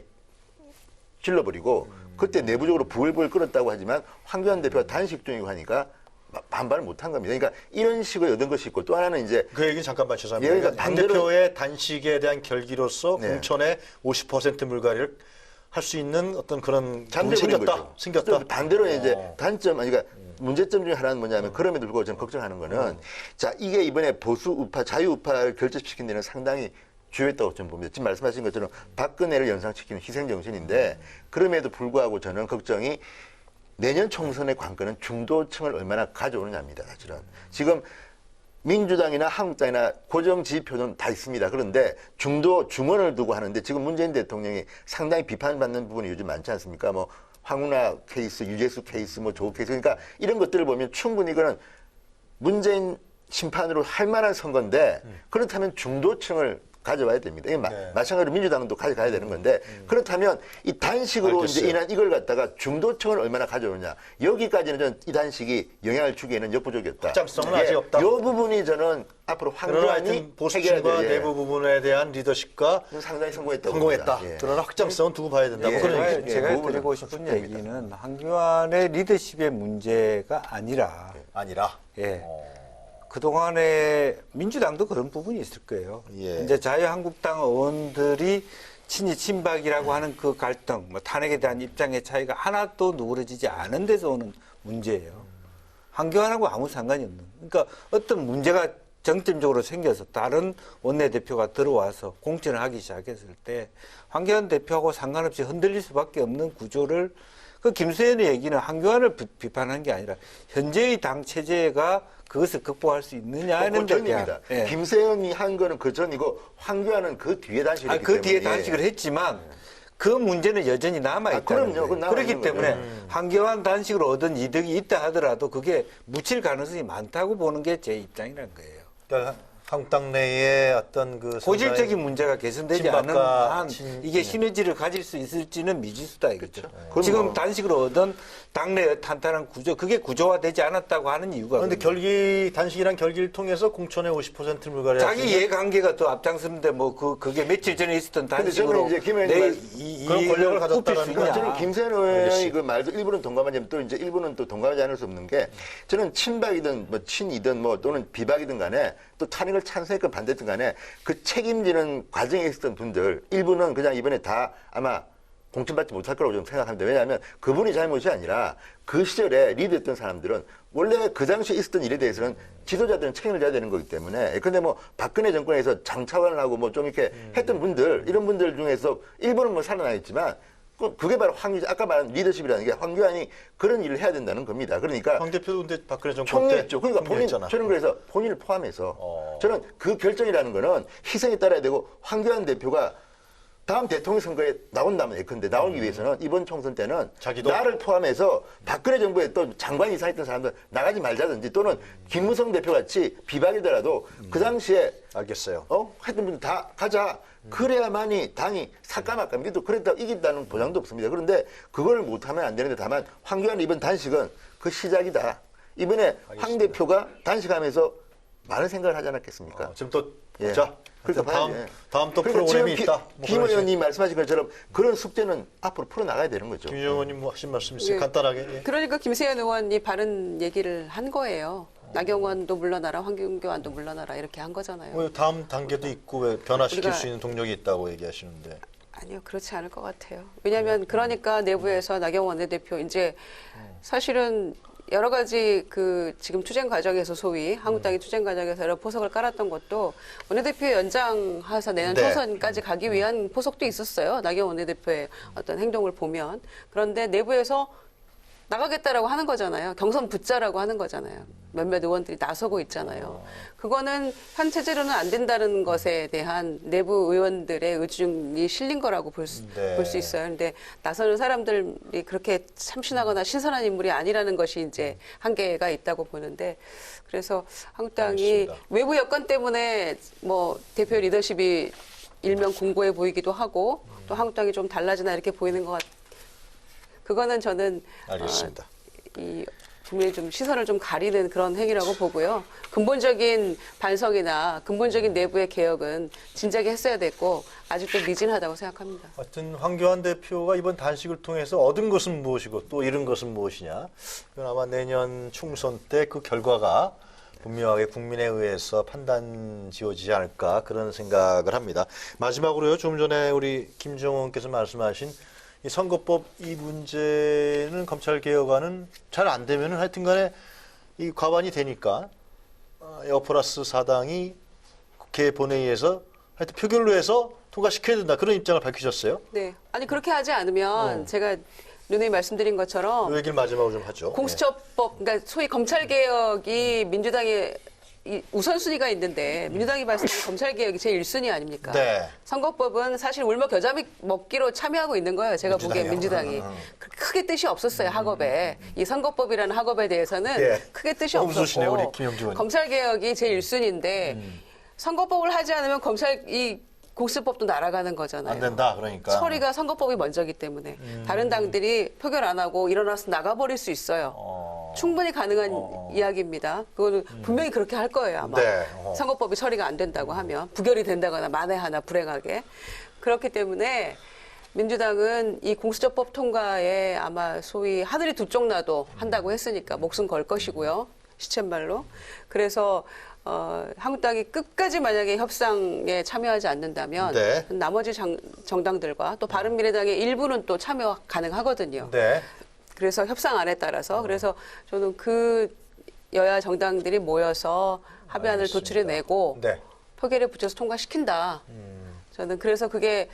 [SPEAKER 6] 질러버리고 그때 내부적으로 부글부글 끓었다고 하지만 황교안 대표가 단식 중이고 하니까 반발을 못한 겁니다. 그러니까 이런 식의 얻은 것이 있고 또 하나는 이제
[SPEAKER 1] 그 얘기는 잠깐만 죄송합니다.
[SPEAKER 6] 예,
[SPEAKER 1] 그러니까 당
[SPEAKER 6] 반대로-
[SPEAKER 1] 대표의 단식에 대한 결기로서
[SPEAKER 6] 네.
[SPEAKER 1] 공천의 50% 물갈이를 할 수 있는 어떤 그런 부분이
[SPEAKER 6] 잠재버린 거죠.
[SPEAKER 1] 생겼다.
[SPEAKER 6] 반대로 이제 단점, 그러니까 문제점 중에 하나는 뭐냐면 그럼에도 불구하고 저는 걱정하는 거는 자 이게 이번에 보수 우파, 자유 우파를 결집시킨 데는 상당히 주요했다고 저는 봅니다. 지금 말씀하신 것처럼 박근혜를 연상시키는 희생정신인데 그럼에도 불구하고 저는 걱정이 내년 총선의 관건은 중도층을 얼마나 가져오느냐입니다. 사실은 지금 민주당이나 한국당이나 고정 지지표는 다 있습니다. 그런데 중원을 두고 하는데 지금 문재인 대통령이 상당히 비판받는 부분이 요즘 많지 않습니까? 뭐 황운하 케이스, 유재수 케이스, 뭐 조 케이스 그러니까 이런 것들을 보면 충분히 이거는 문재인 심판으로 할 만한 선거인데 그렇다면 중도층을 가져와야 됩니다. 이게 마찬가지로 민주당도 가져가야 되는 건데 그렇다면 이 단식으로
[SPEAKER 1] 알겠어요.
[SPEAKER 6] 이제 인한 이걸 갖다가 중도층을 얼마나 가져오느냐 여기까지는 저는 이 단식이 영향을 주기에는 역부족이었다.
[SPEAKER 1] 확장성은 아직 없다.
[SPEAKER 6] 이 부분이 저는 앞으로
[SPEAKER 1] 그러나
[SPEAKER 6] 황교안이
[SPEAKER 1] 하여튼 보수층과 내부 부분에 대한 리더십과
[SPEAKER 6] 상당히 성공했다고
[SPEAKER 1] 성공했다.
[SPEAKER 6] 봅니다. 예.
[SPEAKER 1] 그러나 확장성은 두고 봐야 된다고
[SPEAKER 6] 예.
[SPEAKER 1] 그런
[SPEAKER 2] 제가,
[SPEAKER 1] 얘기죠.
[SPEAKER 2] 제가
[SPEAKER 6] 그 부분은
[SPEAKER 2] 드리고 싶은
[SPEAKER 6] 확정입니다.
[SPEAKER 2] 얘기는 황교안의 리더십의 문제가 아니라
[SPEAKER 1] 아니라.
[SPEAKER 2] 예. 그동안에 민주당도 그런 부분이 있을 거예요.
[SPEAKER 1] 예.
[SPEAKER 2] 이제 자유한국당 의원들이 친이 친박이라고 하는 그 갈등, 뭐 탄핵에 대한 입장의 차이가 하나도 누그러지지 않은 데서 오는 문제예요. 황교안하고 아무 상관이 없는. 그러니까 어떤 문제가 정점적으로 생겨서 다른 원내대표가 들어와서 공천을 하기 시작했을 때 황교안 대표하고 상관없이 흔들릴 수밖에 없는 구조를 그 김수현의 얘기는 황교안을 비판한 게 아니라 현재의 당 체제가 그것을 극복할 수 있느냐 하는 데 대한.
[SPEAKER 6] 전입니다.
[SPEAKER 2] 예.
[SPEAKER 6] 김세현이 한 거는 그 전이고 황교안은 그 뒤에 단식을 했기
[SPEAKER 2] 그 뒤에
[SPEAKER 6] 때문에.
[SPEAKER 2] 단식을 했지만 그 문제는 여전히 남아있다는
[SPEAKER 6] 그럼요.
[SPEAKER 2] 거예요.
[SPEAKER 6] 그건 남아있는
[SPEAKER 2] 그렇기 때문에
[SPEAKER 6] 거죠.
[SPEAKER 2] 황교안 단식으로 얻은 이득이 있다 하더라도 그게 묻힐 가능성이 많다고 보는 게 제 입장이라는 거예요.
[SPEAKER 1] 그러니까 한국당 내에 어떤 그
[SPEAKER 2] 고질적인 문제가 개선되지 않는
[SPEAKER 1] 친박과
[SPEAKER 2] 한 이게 시너지를 가질 수 있을지는 미지수다 이거죠.
[SPEAKER 6] 그건
[SPEAKER 2] 지금
[SPEAKER 6] 뭐-
[SPEAKER 2] 단식으로 얻은 당내 탄탄한 구조 그게 구조화되지 않았다고 하는 이유가
[SPEAKER 1] 그런데 단식이란 결기를 통해서 공천의 50% 물갈이
[SPEAKER 2] 자기 이해관계가 더 앞장서는데 뭐 그게 며칠 전에 있었던
[SPEAKER 6] 근데
[SPEAKER 2] 단식으로
[SPEAKER 6] 저는 이제 김 의원님 말-
[SPEAKER 1] 그런 권력을 가졌다라는
[SPEAKER 2] 수
[SPEAKER 1] 거죠.
[SPEAKER 2] 있냐.
[SPEAKER 6] 저는 김세현 의원의 그 말도 일부는 동감하지만 또 이제 일부는 또 동감하지 않을 수 없는 게 저는 친박이든 뭐 친이든 뭐 또는 비박이든 간에 또 탄핵을 찬성했건 반대했든 간에 그 책임지는 과정에 있었던 분들 일부는 그냥 이번에 다 아마 공천받지 못할 거라고 좀 생각합니다. 왜냐하면 그분이 잘못이 아니라 그 시절에 리드했던 사람들은 원래 그 당시에 있었던 일에 대해서는 지도자들은 책임을 져야 되는 거기 때문에. 근데 뭐 박근혜 정권에서 장차관을 하고 뭐 좀 이렇게 했던 분들, 이런 분들 중에서 일부는 뭐 살아나겠지만 그게 바로 아까 말한 리더십이라는 게 황교안이 그런 일을 해야 된다는 겁니다. 그러니까
[SPEAKER 1] 황 대표도 근데 박근혜 정권 때
[SPEAKER 6] 총리했죠. 그러니까 저는 그래서 본인을 포함해서 저는 그 결정이라는 거는 희생에 따라야 되고, 황교안 대표가 다음 대통령 선거에 나온다면 예컨대 나오기 위해서는 이번 총선 때는
[SPEAKER 1] 자기도?
[SPEAKER 6] 나를 포함해서 박근혜 정부에 또 장관 이상 했던 사람들 나가지 말자든지, 또는 김무성 대표 같이 비박이더라도 그 당시에
[SPEAKER 1] 알겠어요.
[SPEAKER 6] 했던 분들 다 가자. 그래야만이 당이 삭감할까요? 그랬다고 이긴다는 보장도 없습니다. 그런데 그걸 못하면 안 되는데, 다만 황교안 이번 단식은 그 시작이다. 이번에 황 대표가 단식하면서 많은 생각을 하지 않았겠습니까?
[SPEAKER 1] 지금 또
[SPEAKER 6] 예.
[SPEAKER 1] 자,
[SPEAKER 6] 그러니까
[SPEAKER 1] 다음 또
[SPEAKER 6] 그러니까
[SPEAKER 1] 프로그램이
[SPEAKER 6] 지금
[SPEAKER 1] 있다. 뭐
[SPEAKER 6] 김
[SPEAKER 1] 그런
[SPEAKER 6] 의원님 말씀하신 것처럼 그런 숙제는 앞으로 풀어나가야 되는 거죠.
[SPEAKER 1] 김 의원님 뭐 하신 말씀 있어요?
[SPEAKER 7] 예.
[SPEAKER 1] 간단하게. 예.
[SPEAKER 7] 그러니까 김세현 의원이 바른 얘기를 한 거예요. 나경원도 물러나라, 황교안도 물러나라 이렇게 한 거잖아요.
[SPEAKER 1] 뭐 다음 단계도 있고 왜 변화시킬
[SPEAKER 7] 우리가-
[SPEAKER 1] 수 있는 동력이 있다고 얘기하시는데.
[SPEAKER 7] 아니요, 그렇지 않을 것 같아요. 왜냐하면 그러니까 내부에서 나경원 원내대표 이제 사실은 여러 가지 그 지금 투쟁 과정에서 소위 한국당이 투쟁 과정에서 여러 포석을 깔았던 것도 원내대표 연장해서 내년
[SPEAKER 1] 네.
[SPEAKER 7] 총선까지 가기 위한 포석도 있었어요. 나경원 원내대표의 어떤 행동을 보면. 그런데 내부에서 나가겠다라고 하는 거잖아요. 경선 붙자라고 하는 거잖아요. 몇몇 의원들이 나서고 있잖아요. 그거는 현 체제로는 안 된다는 것에 대한 내부 의원들의 의중이 실린 거라고 볼 수 있어요. 근데 나서는 사람들이 그렇게 참신하거나 신선한 인물이 아니라는 것이 이제 한계가 있다고 보는데, 그래서 한국당이
[SPEAKER 1] 알겠습니다.
[SPEAKER 7] 외부 여건 때문에 뭐 대표 리더십이 일명 공고해 보이기도 하고 또 한국당이 좀 달라지나 이렇게 보이는 것 같아요. 그거는 저는
[SPEAKER 1] 알겠습니다.
[SPEAKER 7] 이 국민의 좀 시선을 좀 가리는 그런 행위라고 보고요. 근본적인 반성이나 근본적인 내부의 개혁은 진작에 했어야 됐고 아직도 미진하다고 생각합니다.
[SPEAKER 1] 하여튼 황교안 대표가 이번 단식을 통해서 얻은 것은 무엇이고 또 잃은 것은 무엇이냐. 그건 아마 내년 총선 때 그 결과가 분명하게 국민에 의해서 판단 지어지지 않을까 그런 생각을 합니다. 마지막으로요. 조금 전에 우리 김정원께서 말씀하신 이 선거법 이 문제는 검찰 개혁안은 잘 안 되면은 하여튼 간에 이 과반이 되니까 여플러스 사당이 국회 본회의에서 하여튼 표결로 해서 통과시켜야 된다. 그런 입장을 밝히셨어요.
[SPEAKER 7] 네. 아니 그렇게 하지 않으면 제가 누누이 말씀드린 것처럼
[SPEAKER 1] 그 얘기를 마지막으로 좀 하죠.
[SPEAKER 7] 공수처법, 그러니까 소위 검찰 개혁이 민주당의 이 우선순위가 있는데 민주당이 봤을 때 검찰 개혁이 제 1순위 아닙니까?
[SPEAKER 1] 네.
[SPEAKER 7] 선거법은 사실 울먹 겨자 먹기로 참여하고 있는 거예요. 제가 보기엔 민주당이. 크게 뜻이 없었어요, 학업에. 이 선거법이라는 학업에 대해서는
[SPEAKER 1] 예.
[SPEAKER 7] 크게 뜻이
[SPEAKER 1] 너무 좋으시네, 우리
[SPEAKER 7] 없었고
[SPEAKER 1] 김영주 의원님.
[SPEAKER 7] 검찰 개혁이 제 1순위인데 선거법을 하지 않으면 이 공수법도 날아가는 거잖아요.
[SPEAKER 1] 안 된다, 그러니까.
[SPEAKER 7] 처리가 선거법이 먼저기 때문에 다른 당들이 표결 안 하고 일어나서 나가버릴 수 있어요. 충분히 가능한 이야기입니다. 그거는 분명히 그렇게 할 거예요, 아마.
[SPEAKER 1] 네.
[SPEAKER 7] 선거법이 처리가 안 된다고 하면 부결이 된다거나 만에 하나 불행하게. 그렇기 때문에 민주당은 이 공수처법 통과에 아마 소위 하늘이 두 쪽 나도 한다고 했으니까 목숨 걸 것이고요. 시쳇말로. 그래서 한국당이 끝까지 만약에 협상에 참여하지 않는다면
[SPEAKER 1] 네.
[SPEAKER 7] 나머지 정당들과 또 바른미래당의 일부는 또 참여 가능하거든요.
[SPEAKER 1] 네.
[SPEAKER 7] 그래서 협상안에 따라서 그래서 저는 그 여야 정당들이 모여서 합의안을
[SPEAKER 1] 알겠습니다.
[SPEAKER 7] 도출해내고
[SPEAKER 1] 네.
[SPEAKER 7] 표결에 붙여서 통과시킨다. 저는 그래서 그게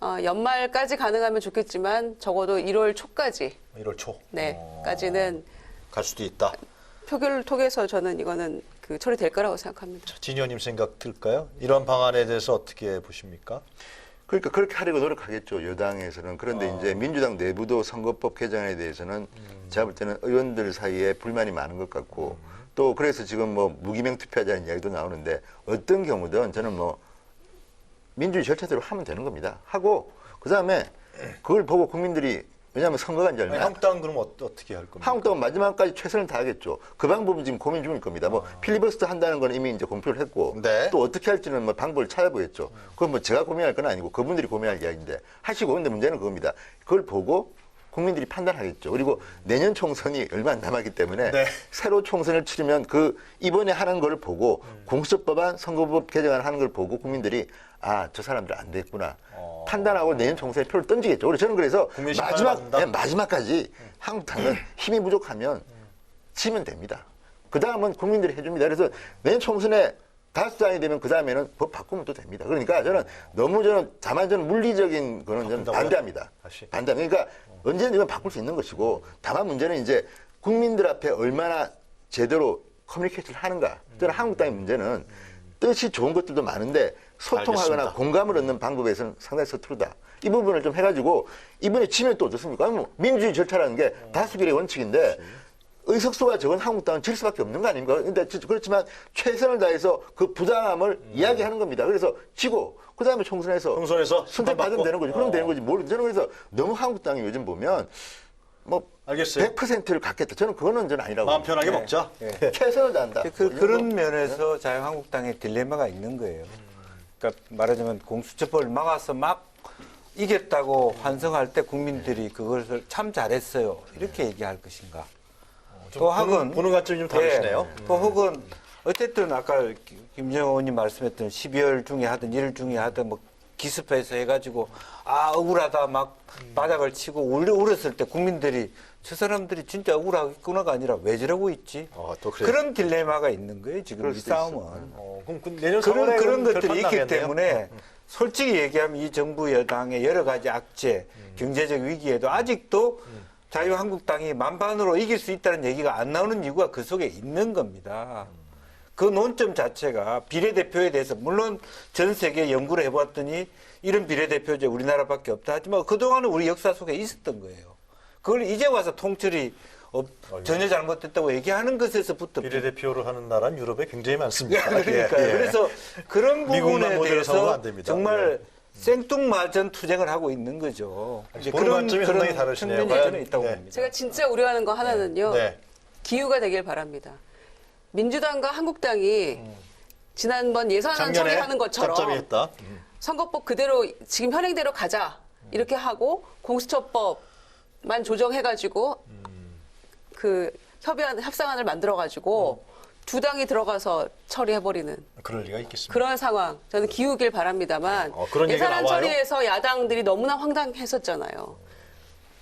[SPEAKER 7] 연말까지 가능하면 좋겠지만 적어도 1월 초까지
[SPEAKER 1] 1월 초.
[SPEAKER 7] 까지는
[SPEAKER 1] 갈 수도 있다.
[SPEAKER 7] 표결을 통해서 저는 이거는 그 처리될 거라고 생각합니다.
[SPEAKER 1] 진 의원님 생각 들까요? 이런 방안에 대해서 어떻게 보십니까?
[SPEAKER 6] 그러니까 그렇게 하려고 노력하겠죠, 여당에서는. 그런데 이제 민주당 내부도 선거법 개정에 대해서는 제가 볼 때는 의원들 사이에 불만이 많은 것 같고 또 그래서 지금 뭐 무기명 투표하자는 이야기도 나오는데 어떤 경우든 저는 뭐 민주주의 절차대로 하면 되는 겁니다. 하고 그다음에 그걸 보고 국민들이, 왜냐하면 선거가 이제 얼마
[SPEAKER 1] 한국당은 그럼 어떻게 할 겁니까?
[SPEAKER 6] 한국당은 마지막까지 최선을 다하겠죠. 그 방법은 지금 고민 중일 겁니다. 뭐 필리버스터 한다는 건 이미 이제 공표를 했고
[SPEAKER 1] 네.
[SPEAKER 6] 또 어떻게 할지는 뭐 방법을 찾아보겠죠. 그건 뭐 제가 고민할 건 아니고 그분들이 고민할 이야기인데 하시고, 근데 문제는 그겁니다. 그걸 보고 국민들이 판단하겠죠. 그리고 내년 총선이 얼마 안 남았기 때문에
[SPEAKER 1] 네.
[SPEAKER 6] 새로 총선을 치르면 그 이번에 하는 걸 보고 공수처법안, 선거법 개정안 하는 걸 보고 국민들이 아, 저 사람들 안 됐구나. 판단하고 내년 총선에 표를 던지겠죠. 그래서 저는 그래서
[SPEAKER 1] 국민 심판을 받는다?
[SPEAKER 6] 마지막까지 한국당은 힘이 부족하면 지면 됩니다. 그 다음은 국민들이 해줍니다. 그래서 내년 총선에 다수당이 되면 그 다음에는 법 바꾸면 또 됩니다. 그러니까 저는 너무 다만 저는 물리적인 거는 저는
[SPEAKER 1] 바꾼다고요?
[SPEAKER 6] 반대합니다.
[SPEAKER 1] 다시?
[SPEAKER 6] 반대합니다. 그러니까 언제든 이건 바꿀 수 있는 것이고 다만 문제는 이제 국민들 앞에 얼마나 제대로 커뮤니케이션을 하는가. 저는 한국당의 문제는 뜻이 좋은 것들도 많은데 소통하거나
[SPEAKER 1] 알겠습니다.
[SPEAKER 6] 공감을 얻는 방법에서는 상당히 서투르다. 이 부분을 좀 해가지고 이번에 지면 또 어떻습니까? 뭐 민주주의 절차라는 게 다수결의 원칙인데 의석수가 적은 한국당은 질 수밖에 없는 거 아닙니까? 근데 그렇지만 최선을 다해서 그 부당함을 이야기하는 겁니다. 그래서 지고 그다음에 총선에서 선택 받으면 되는 거죠. 그럼 되는 거지. 저는 그래서 너무 한국당이 요즘 보면 뭐
[SPEAKER 1] 알겠어요.
[SPEAKER 6] 100%를 갖겠다. 저는 그거는 저는 아니라고.
[SPEAKER 1] 마음 편하게 먹자.
[SPEAKER 6] 최선을 다한다.
[SPEAKER 2] 그런 면에서 자유한국당의 딜레마가 있는 거예요. 그러니까 말하자면 공수처법을 막아서 막 이겼다고 환성할 때 국민들이 그것을 참 잘했어요. 이렇게 얘기할 것인가. 또 혹은
[SPEAKER 1] 보는 관점이 좀 다르시네요.
[SPEAKER 2] 또 혹은 어쨌든 아까 김정은 의원님 말씀했던 12월 중에 하든 1월 중에 하든 뭐 기습해서 해가지고 아 억울하다 막 바닥을 치고 울었을 때 국민들이 저 사람들이 진짜 억울하겠구나가 아니라 왜 저러고 있지?
[SPEAKER 1] 또 그래요?
[SPEAKER 2] 그런 딜레마가 있는 거예요 지금 이 싸움은.
[SPEAKER 1] 그럼 내년 4월에
[SPEAKER 2] 그런 것들이
[SPEAKER 1] 결판
[SPEAKER 2] 있기
[SPEAKER 1] 나겠네요.
[SPEAKER 2] 때문에 솔직히 얘기하면 이 정부 여당의 여러 가지 악재, 경제적 위기에도 아직도 자유한국당이 만반으로 이길 수 있다는 얘기가 안 나오는 이유가 그 속에 있는 겁니다. 그 논점 자체가 비례대표에 대해서 물론 전 세계 연구를 해봤더니 이런 비례대표제 우리나라밖에 없다 하지만 그동안은 우리 역사 속에 있었던 거예요. 그걸 이제 와서 통철이 전혀 잘못됐다고 얘기하는 것에서부터
[SPEAKER 1] 비례대표를 하는 나라는 유럽에 굉장히 많습니다.
[SPEAKER 2] 그러니까요.
[SPEAKER 1] 예.
[SPEAKER 2] 그래서 그런
[SPEAKER 1] 미국만
[SPEAKER 2] 부분에
[SPEAKER 1] 모델로 삼으면
[SPEAKER 2] 대해서
[SPEAKER 1] 안 됩니다.
[SPEAKER 2] 정말 생뚱맞은 투쟁을 하고 있는 거죠. 이제
[SPEAKER 1] 보는 관점이 상당히
[SPEAKER 2] 그런
[SPEAKER 1] 다르시네요.
[SPEAKER 2] 측면이
[SPEAKER 1] 과연,
[SPEAKER 2] 저는 있다고
[SPEAKER 1] 네.
[SPEAKER 2] 봅니다.
[SPEAKER 7] 제가 진짜 우려하는 거 하나는요.
[SPEAKER 1] 네.
[SPEAKER 7] 기후가 되길 바랍니다. 민주당과 한국당이 지난번 예산안
[SPEAKER 1] 작년에
[SPEAKER 7] 처리하는 것처럼
[SPEAKER 1] 짭짭이했다.
[SPEAKER 7] 선거법 그대로 지금 현행대로 가자 이렇게 하고 공수처법만 조정해가지고 그 협상안을 만들어가지고 두 당이 들어가서 처리해버리는
[SPEAKER 1] 그럴 리가 있겠습니다.
[SPEAKER 7] 그런 상황 저는 기우길 바랍니다만
[SPEAKER 1] 그런 얘기가
[SPEAKER 7] 예산안
[SPEAKER 1] 나와요?
[SPEAKER 7] 처리에서 야당들이 너무나 황당했었잖아요.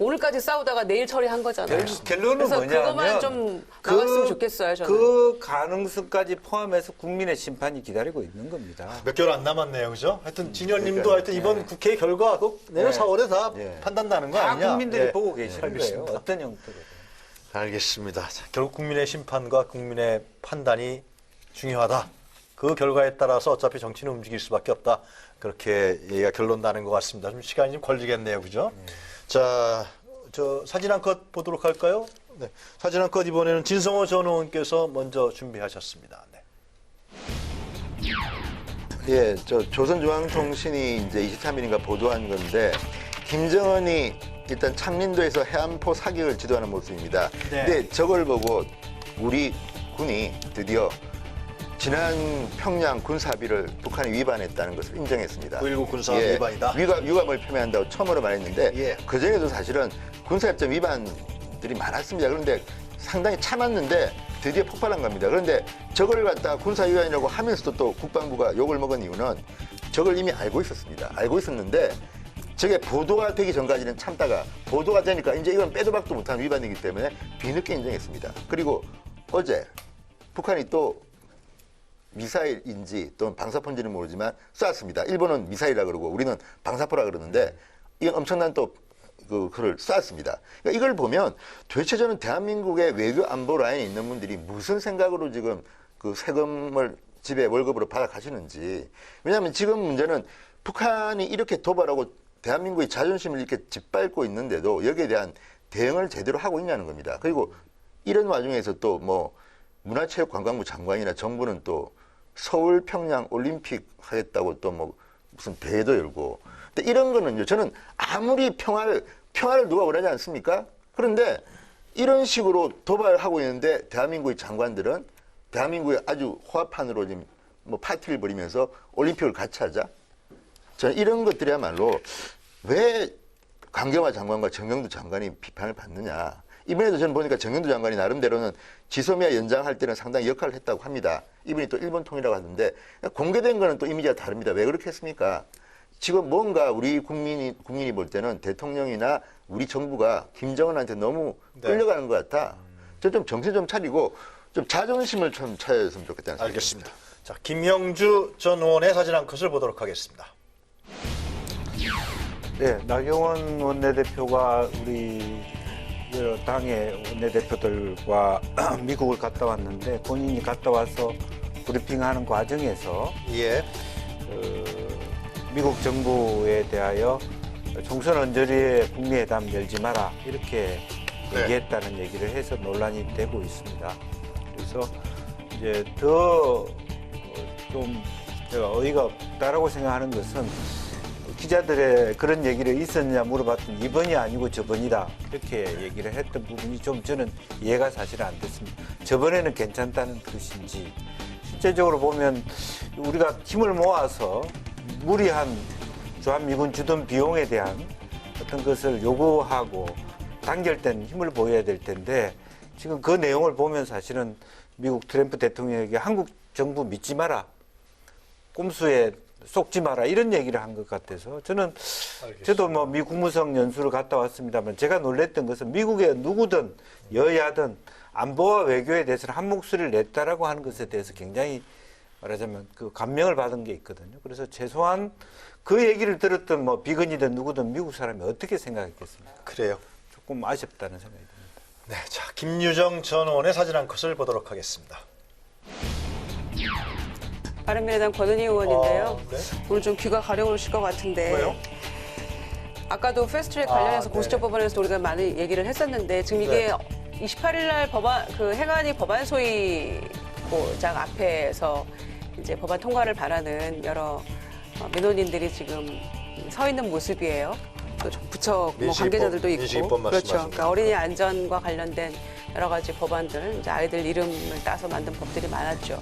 [SPEAKER 7] 오늘까지 싸우다가 내일 처리한 거잖아요.
[SPEAKER 2] 결론은
[SPEAKER 7] 그래서
[SPEAKER 2] 뭐냐면
[SPEAKER 7] 그것만 좀 나갔으면 좋겠어요. 저는.
[SPEAKER 2] 그 가능성까지 포함해서 국민의 심판이 기다리고 있는 겁니다.
[SPEAKER 1] 몇 개월 안 남았네요, 그죠? 하여튼 진현님도 하여튼 이번 국회 결과 내년 4월에 다 판단나는 거
[SPEAKER 2] 다
[SPEAKER 1] 아니냐?
[SPEAKER 2] 국민들이
[SPEAKER 1] 예.
[SPEAKER 2] 보고 계시는 거예요.
[SPEAKER 1] 알겠습니다.
[SPEAKER 2] 어떤 형태로.
[SPEAKER 1] 알겠습니다. 자, 결국 국민의 심판과 국민의 판단이 중요하다. 그 결과에 따라서 어차피 정치는 움직일 수밖에 없다. 그렇게 얘기가 결론 나는 것 같습니다. 좀 시간이 좀 걸리겠네요, 그죠? 자, 저 사진 한 컷 보도록 할까요? 네, 사진 한 컷 이번에는 진성호 전 의원께서 먼저 준비하셨습니다. 네.
[SPEAKER 6] 예, 조선중앙통신이 이제 23일인가 보도한 건데 김정은이 일단 창린도에서 해안포 사격을 지도하는 모습입니다.
[SPEAKER 1] 네.
[SPEAKER 6] 근데 저걸 보고 우리 군이 드디어 지난 평양 군사합의를 북한이 위반했다는 것을 인정했습니다.
[SPEAKER 1] 9.19 군사합의 위반이다.
[SPEAKER 6] 유감을 표명한다고 처음으로 말했는데
[SPEAKER 1] 예.
[SPEAKER 6] 그전에도 사실은 군사협정 위반들이 많았습니다. 그런데 상당히 참았는데 드디어 폭발한 겁니다. 그런데 저걸 갖다 군사위반이라고 하면서도 또 국방부가 욕을 먹은 이유는 저걸 이미 알고 있었습니다. 알고 있었는데 저게 보도가 되기 전까지는 참다가 보도가 되니까 이제 이건 빼도 박도 못한 위반이기 때문에 뒤늦게 인정했습니다. 그리고 어제 북한이 또 미사일인지 또는 방사포인지는 모르지만 쐈습니다. 일본은 미사일이라 그러고 우리는 방사포라 그러는데 이건 엄청난 또 그를 쐈습니다. 그러니까 이걸 보면 도대체 저는 대한민국의 외교 안보 라인에 있는 분들이 무슨 생각으로 지금 그 세금을 집에 월급으로 받아 가시는지. 왜냐하면 지금 문제는 북한이 이렇게 도발하고 대한민국의 자존심을 이렇게 짓밟고 있는데도 여기에 대한 대응을 제대로 하고 있냐는 겁니다. 그리고 이런 와중에서 또 뭐 문화체육관광부 장관이나 정부는 또 서울 평양 올림픽 하겠다고 또 뭐 무슨 대회도 열고. 근데 이런 거는요, 저는 아무리 평화를 누가 원하지 않습니까? 그런데 이런 식으로 도발하고 있는데 대한민국의 장관들은 대한민국의 아주 호화판으로 지금 뭐 파티를 벌이면서 올림픽을 같이 하자. 저는 이런 것들이야말로 왜 강경화 장관과 정경두 장관이 비판을 받느냐. 이번에도 저는 보니까 정경도 장관이 나름대로는 지소미아 연장할 때는 상당히 역할을 했다고 합니다. 이분이 또 일본 통이라고 하던데 공개된 거는 또 이미지가 다릅니다. 왜 그렇게 했습니까? 지금 뭔가 우리 국민이 볼 때는 대통령이나 우리 정부가 김정은한테 너무 끌려가는 것 같아. 저 좀 정신 좀 차리고 좀 자존심을 좀 찾았으면 좋겠다는 생각이
[SPEAKER 1] 알겠습니다. 자, 김명주 전 의원의 사진 한 컷을 보도록 하겠습니다.
[SPEAKER 2] 네, 나경원 원내대표가 우리 여러 당의 원내대표들과 미국을 갔다 왔는데 본인이 갔다 와서 브리핑하는 과정에서
[SPEAKER 1] 예.
[SPEAKER 2] 미국 정부에 대하여 총선 언저리에 북미 회담 열지 마라 이렇게
[SPEAKER 1] 네.
[SPEAKER 2] 얘기했다는 얘기를 해서 논란이 되고 있습니다. 그래서 이제 더 좀 제가 어이가 없다라고 생각하는 것은 기자들의 그런 얘기를 있었냐 물어봤더니 이번이 아니고 저번이다 이렇게 얘기를 했던 부분이 좀 저는 이해가 사실 안 됐습니다. 저번에는 괜찮다는 뜻인지 실제적으로 보면 우리가 힘을 모아서 무리한 주한미군 주둔 비용에 대한 어떤 것을 요구하고 단결된 힘을 보여야 될 텐데 지금 그 내용을 보면 사실은 미국 트럼프 대통령에게 한국 정부 믿지 마라, 꼼수에 속지 마라 이런 얘기를 한 것 같아서 저는 저도 뭐 미 국무성 연수를 갔다 왔습니다만 제가 놀랬던 것은 미국의 누구든 여야든 안보와 외교에 대해서는 한 목소리를 냈다라고 하는 것에 대해서 굉장히 말하자면 그 감명을 받은 게 있거든요. 그래서 최소한 그 얘기를 들었던 뭐 비건이든 누구든 미국 사람이 어떻게 생각했겠습니까?
[SPEAKER 1] 그래요.
[SPEAKER 2] 조금 아쉽다는 생각이 듭니다.
[SPEAKER 1] 네, 자, 김유정 전 의원의 사진 한 컷을 보도록 하겠습니다.
[SPEAKER 7] 바른미래당 권은희 의원인데요.
[SPEAKER 1] 네.
[SPEAKER 7] 오늘 좀 귀가 가려우실 것 같은데.
[SPEAKER 1] 왜요?
[SPEAKER 7] 아까도 패스트트랙 관련해서
[SPEAKER 1] 네.
[SPEAKER 7] 공수처 법안에서 우리가 많이 얘기를 했었는데 지금 이게 28일 날 법안 그 행안위 법안 소위장 앞에서 이제 법안 통과를 바라는 여러 민원인들이 지금 서 있는 모습이에요. 또 부처 뭐
[SPEAKER 1] 민식이법,
[SPEAKER 7] 관계자들도 있고
[SPEAKER 1] 민식이법
[SPEAKER 7] 그렇죠.
[SPEAKER 1] 말씀하시는
[SPEAKER 7] 그러니까 어린이 안전과 관련된 여러 가지 법안들, 이제 아이들 이름을 따서 만든 법들이 많았죠.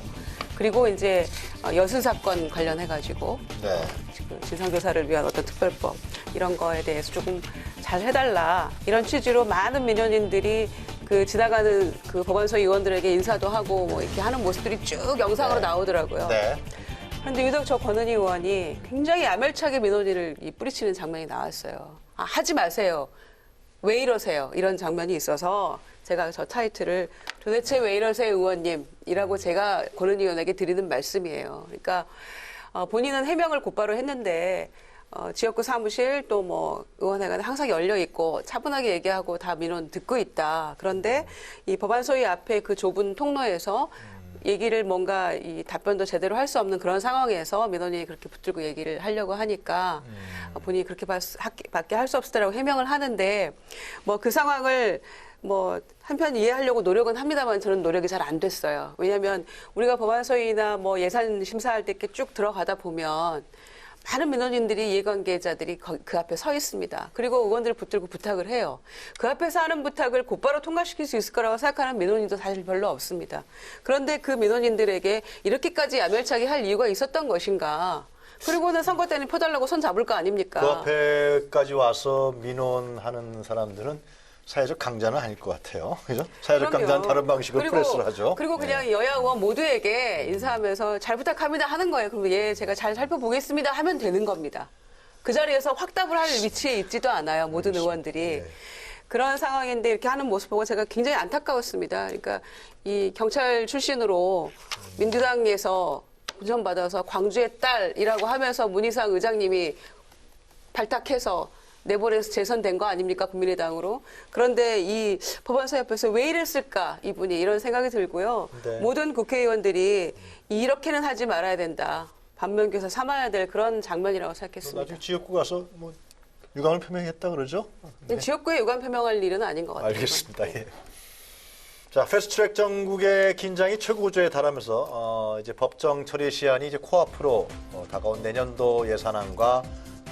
[SPEAKER 7] 그리고 이제 여수 사건 관련해가지고
[SPEAKER 1] 네.
[SPEAKER 7] 지금 진상조사를 위한 어떤 특별법 이런 거에 대해서 조금 잘 해달라 이런 취지로 많은 민원인들이 그 지나가는 그 법안소 의원들에게 인사도 하고 뭐 이렇게 하는 모습들이 쭉 영상으로 나오더라고요.
[SPEAKER 1] 네.
[SPEAKER 7] 그런데 유독 저 권은희 의원이 굉장히 야멸차게 민원인을 뿌리치는 장면이 나왔어요. 아, 하지 마세요. 왜 이러세요? 이런 장면이 있어서 제가 저 타이틀을 도대체 왜 이러세요 의원님이라고 제가 권은희 의원에게 드리는 말씀이에요. 그러니까 본인은 해명을 곧바로 했는데 지역구 사무실 또 뭐 의원회관에 항상 열려 있고 차분하게 얘기하고 다 민원 듣고 있다. 그런데 이 법안 소위 앞에 그 좁은 통로에서 얘기를 뭔가 이 답변도 제대로 할 수 없는 그런 상황에서 민원인이 그렇게 붙들고 얘기를 하려고 하니까 본인이 그렇게 밖에 할 수 없었다라고 해명을 하는데 뭐 그 상황을 뭐 한편 이해하려고 노력은 합니다만 저는 노력이 잘 안 됐어요. 왜냐하면 우리가 법안소위나 뭐 예산 심사할 때 이렇게 쭉 들어가다 보면 많은 민원인들이 이해관계자들이 그 앞에 서 있습니다. 그리고 의원들을 붙들고 부탁을 해요. 그 앞에서 하는 부탁을 곧바로 통과시킬 수 있을 거라고 생각하는 민원인도 사실 별로 없습니다. 그런데 그 민원인들에게 이렇게까지 야멸차게 할 이유가 있었던 것인가. 그리고는 선거 때는 펴달라고 손 잡을 거 아닙니까?
[SPEAKER 1] 그 앞에까지 와서 민원하는 사람들은 사회적 강자는 아닐 것 같아요. 그죠? 사회적
[SPEAKER 7] 그럼요.
[SPEAKER 1] 강자는 다른 방식으로
[SPEAKER 7] 그리고,
[SPEAKER 1] 프레스를 하죠.
[SPEAKER 7] 그리고 그냥 여야 의원 모두에게 인사하면서 잘 부탁합니다 하는 거예요. 그럼 예, 제가 잘 살펴보겠습니다 하면 되는 겁니다. 그 자리에서 확답을 할 위치에 있지도 않아요. 모든 의원들이. 그런 상황인데 이렇게 하는 모습 보고 제가 굉장히 안타까웠습니다. 그러니까 이 경찰 출신으로 민주당에서 운전받아서 광주의 딸이라고 하면서 문희상 의장님이 발탁해서 내보내서 재선된 거 아닙니까? 국민의당으로. 그런데 이 법안소 앞에서 왜 이랬을까? 이분이 이런 생각이 들고요.
[SPEAKER 1] 네.
[SPEAKER 7] 모든 국회의원들이 이렇게는 하지 말아야 된다. 반면교사 삼아야 될 그런 장면이라고 생각했습니다.
[SPEAKER 1] 나중에 지역구 가서 뭐 유감을 표명했다 그러죠?
[SPEAKER 7] 네. 지역구에 유감 표명할 일은 아닌 것 같아요.
[SPEAKER 1] 알겠습니다. 예. 자, 패스트트랙 전국의 긴장이 최고조에 달하면서 이제 법정 처리 시한이 이제 코앞으로 다가온 내년도 예산안과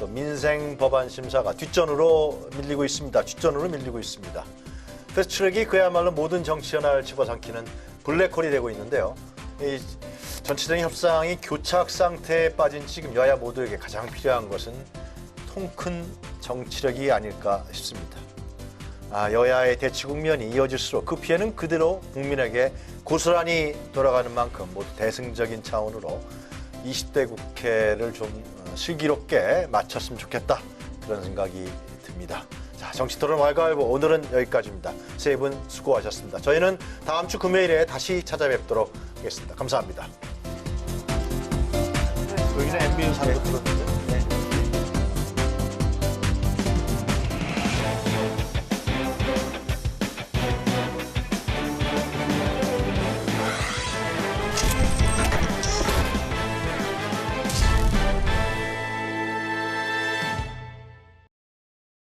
[SPEAKER 1] 또 민생 법안 심사가 뒷전으로 밀리고 있습니다. 패스트트랙이 그야말로 모든 정치 현안을 집어삼키는 블랙홀이 되고 있는데요. 이 전체적인 협상이 교착 상태에 빠진 지금 여야 모두에게 가장 필요한 것은 통 큰 정치력이 아닐까 싶습니다. 여야의 대치 국면이 이어질수록 그 피해는 그대로 국민에게 고스란히 돌아가는 만큼 모두 대승적인 차원으로 20대 국회를 좀 슬기롭게 마쳤으면 좋겠다, 그런 생각이 듭니다. 자, 정치토론 왈가왈부 오늘은 여기까지입니다. 세 분 수고하셨습니다. 저희는 다음 주 금요일에 다시 찾아뵙도록 하겠습니다. 감사합니다. 여기는 MBN 사고 들었는데.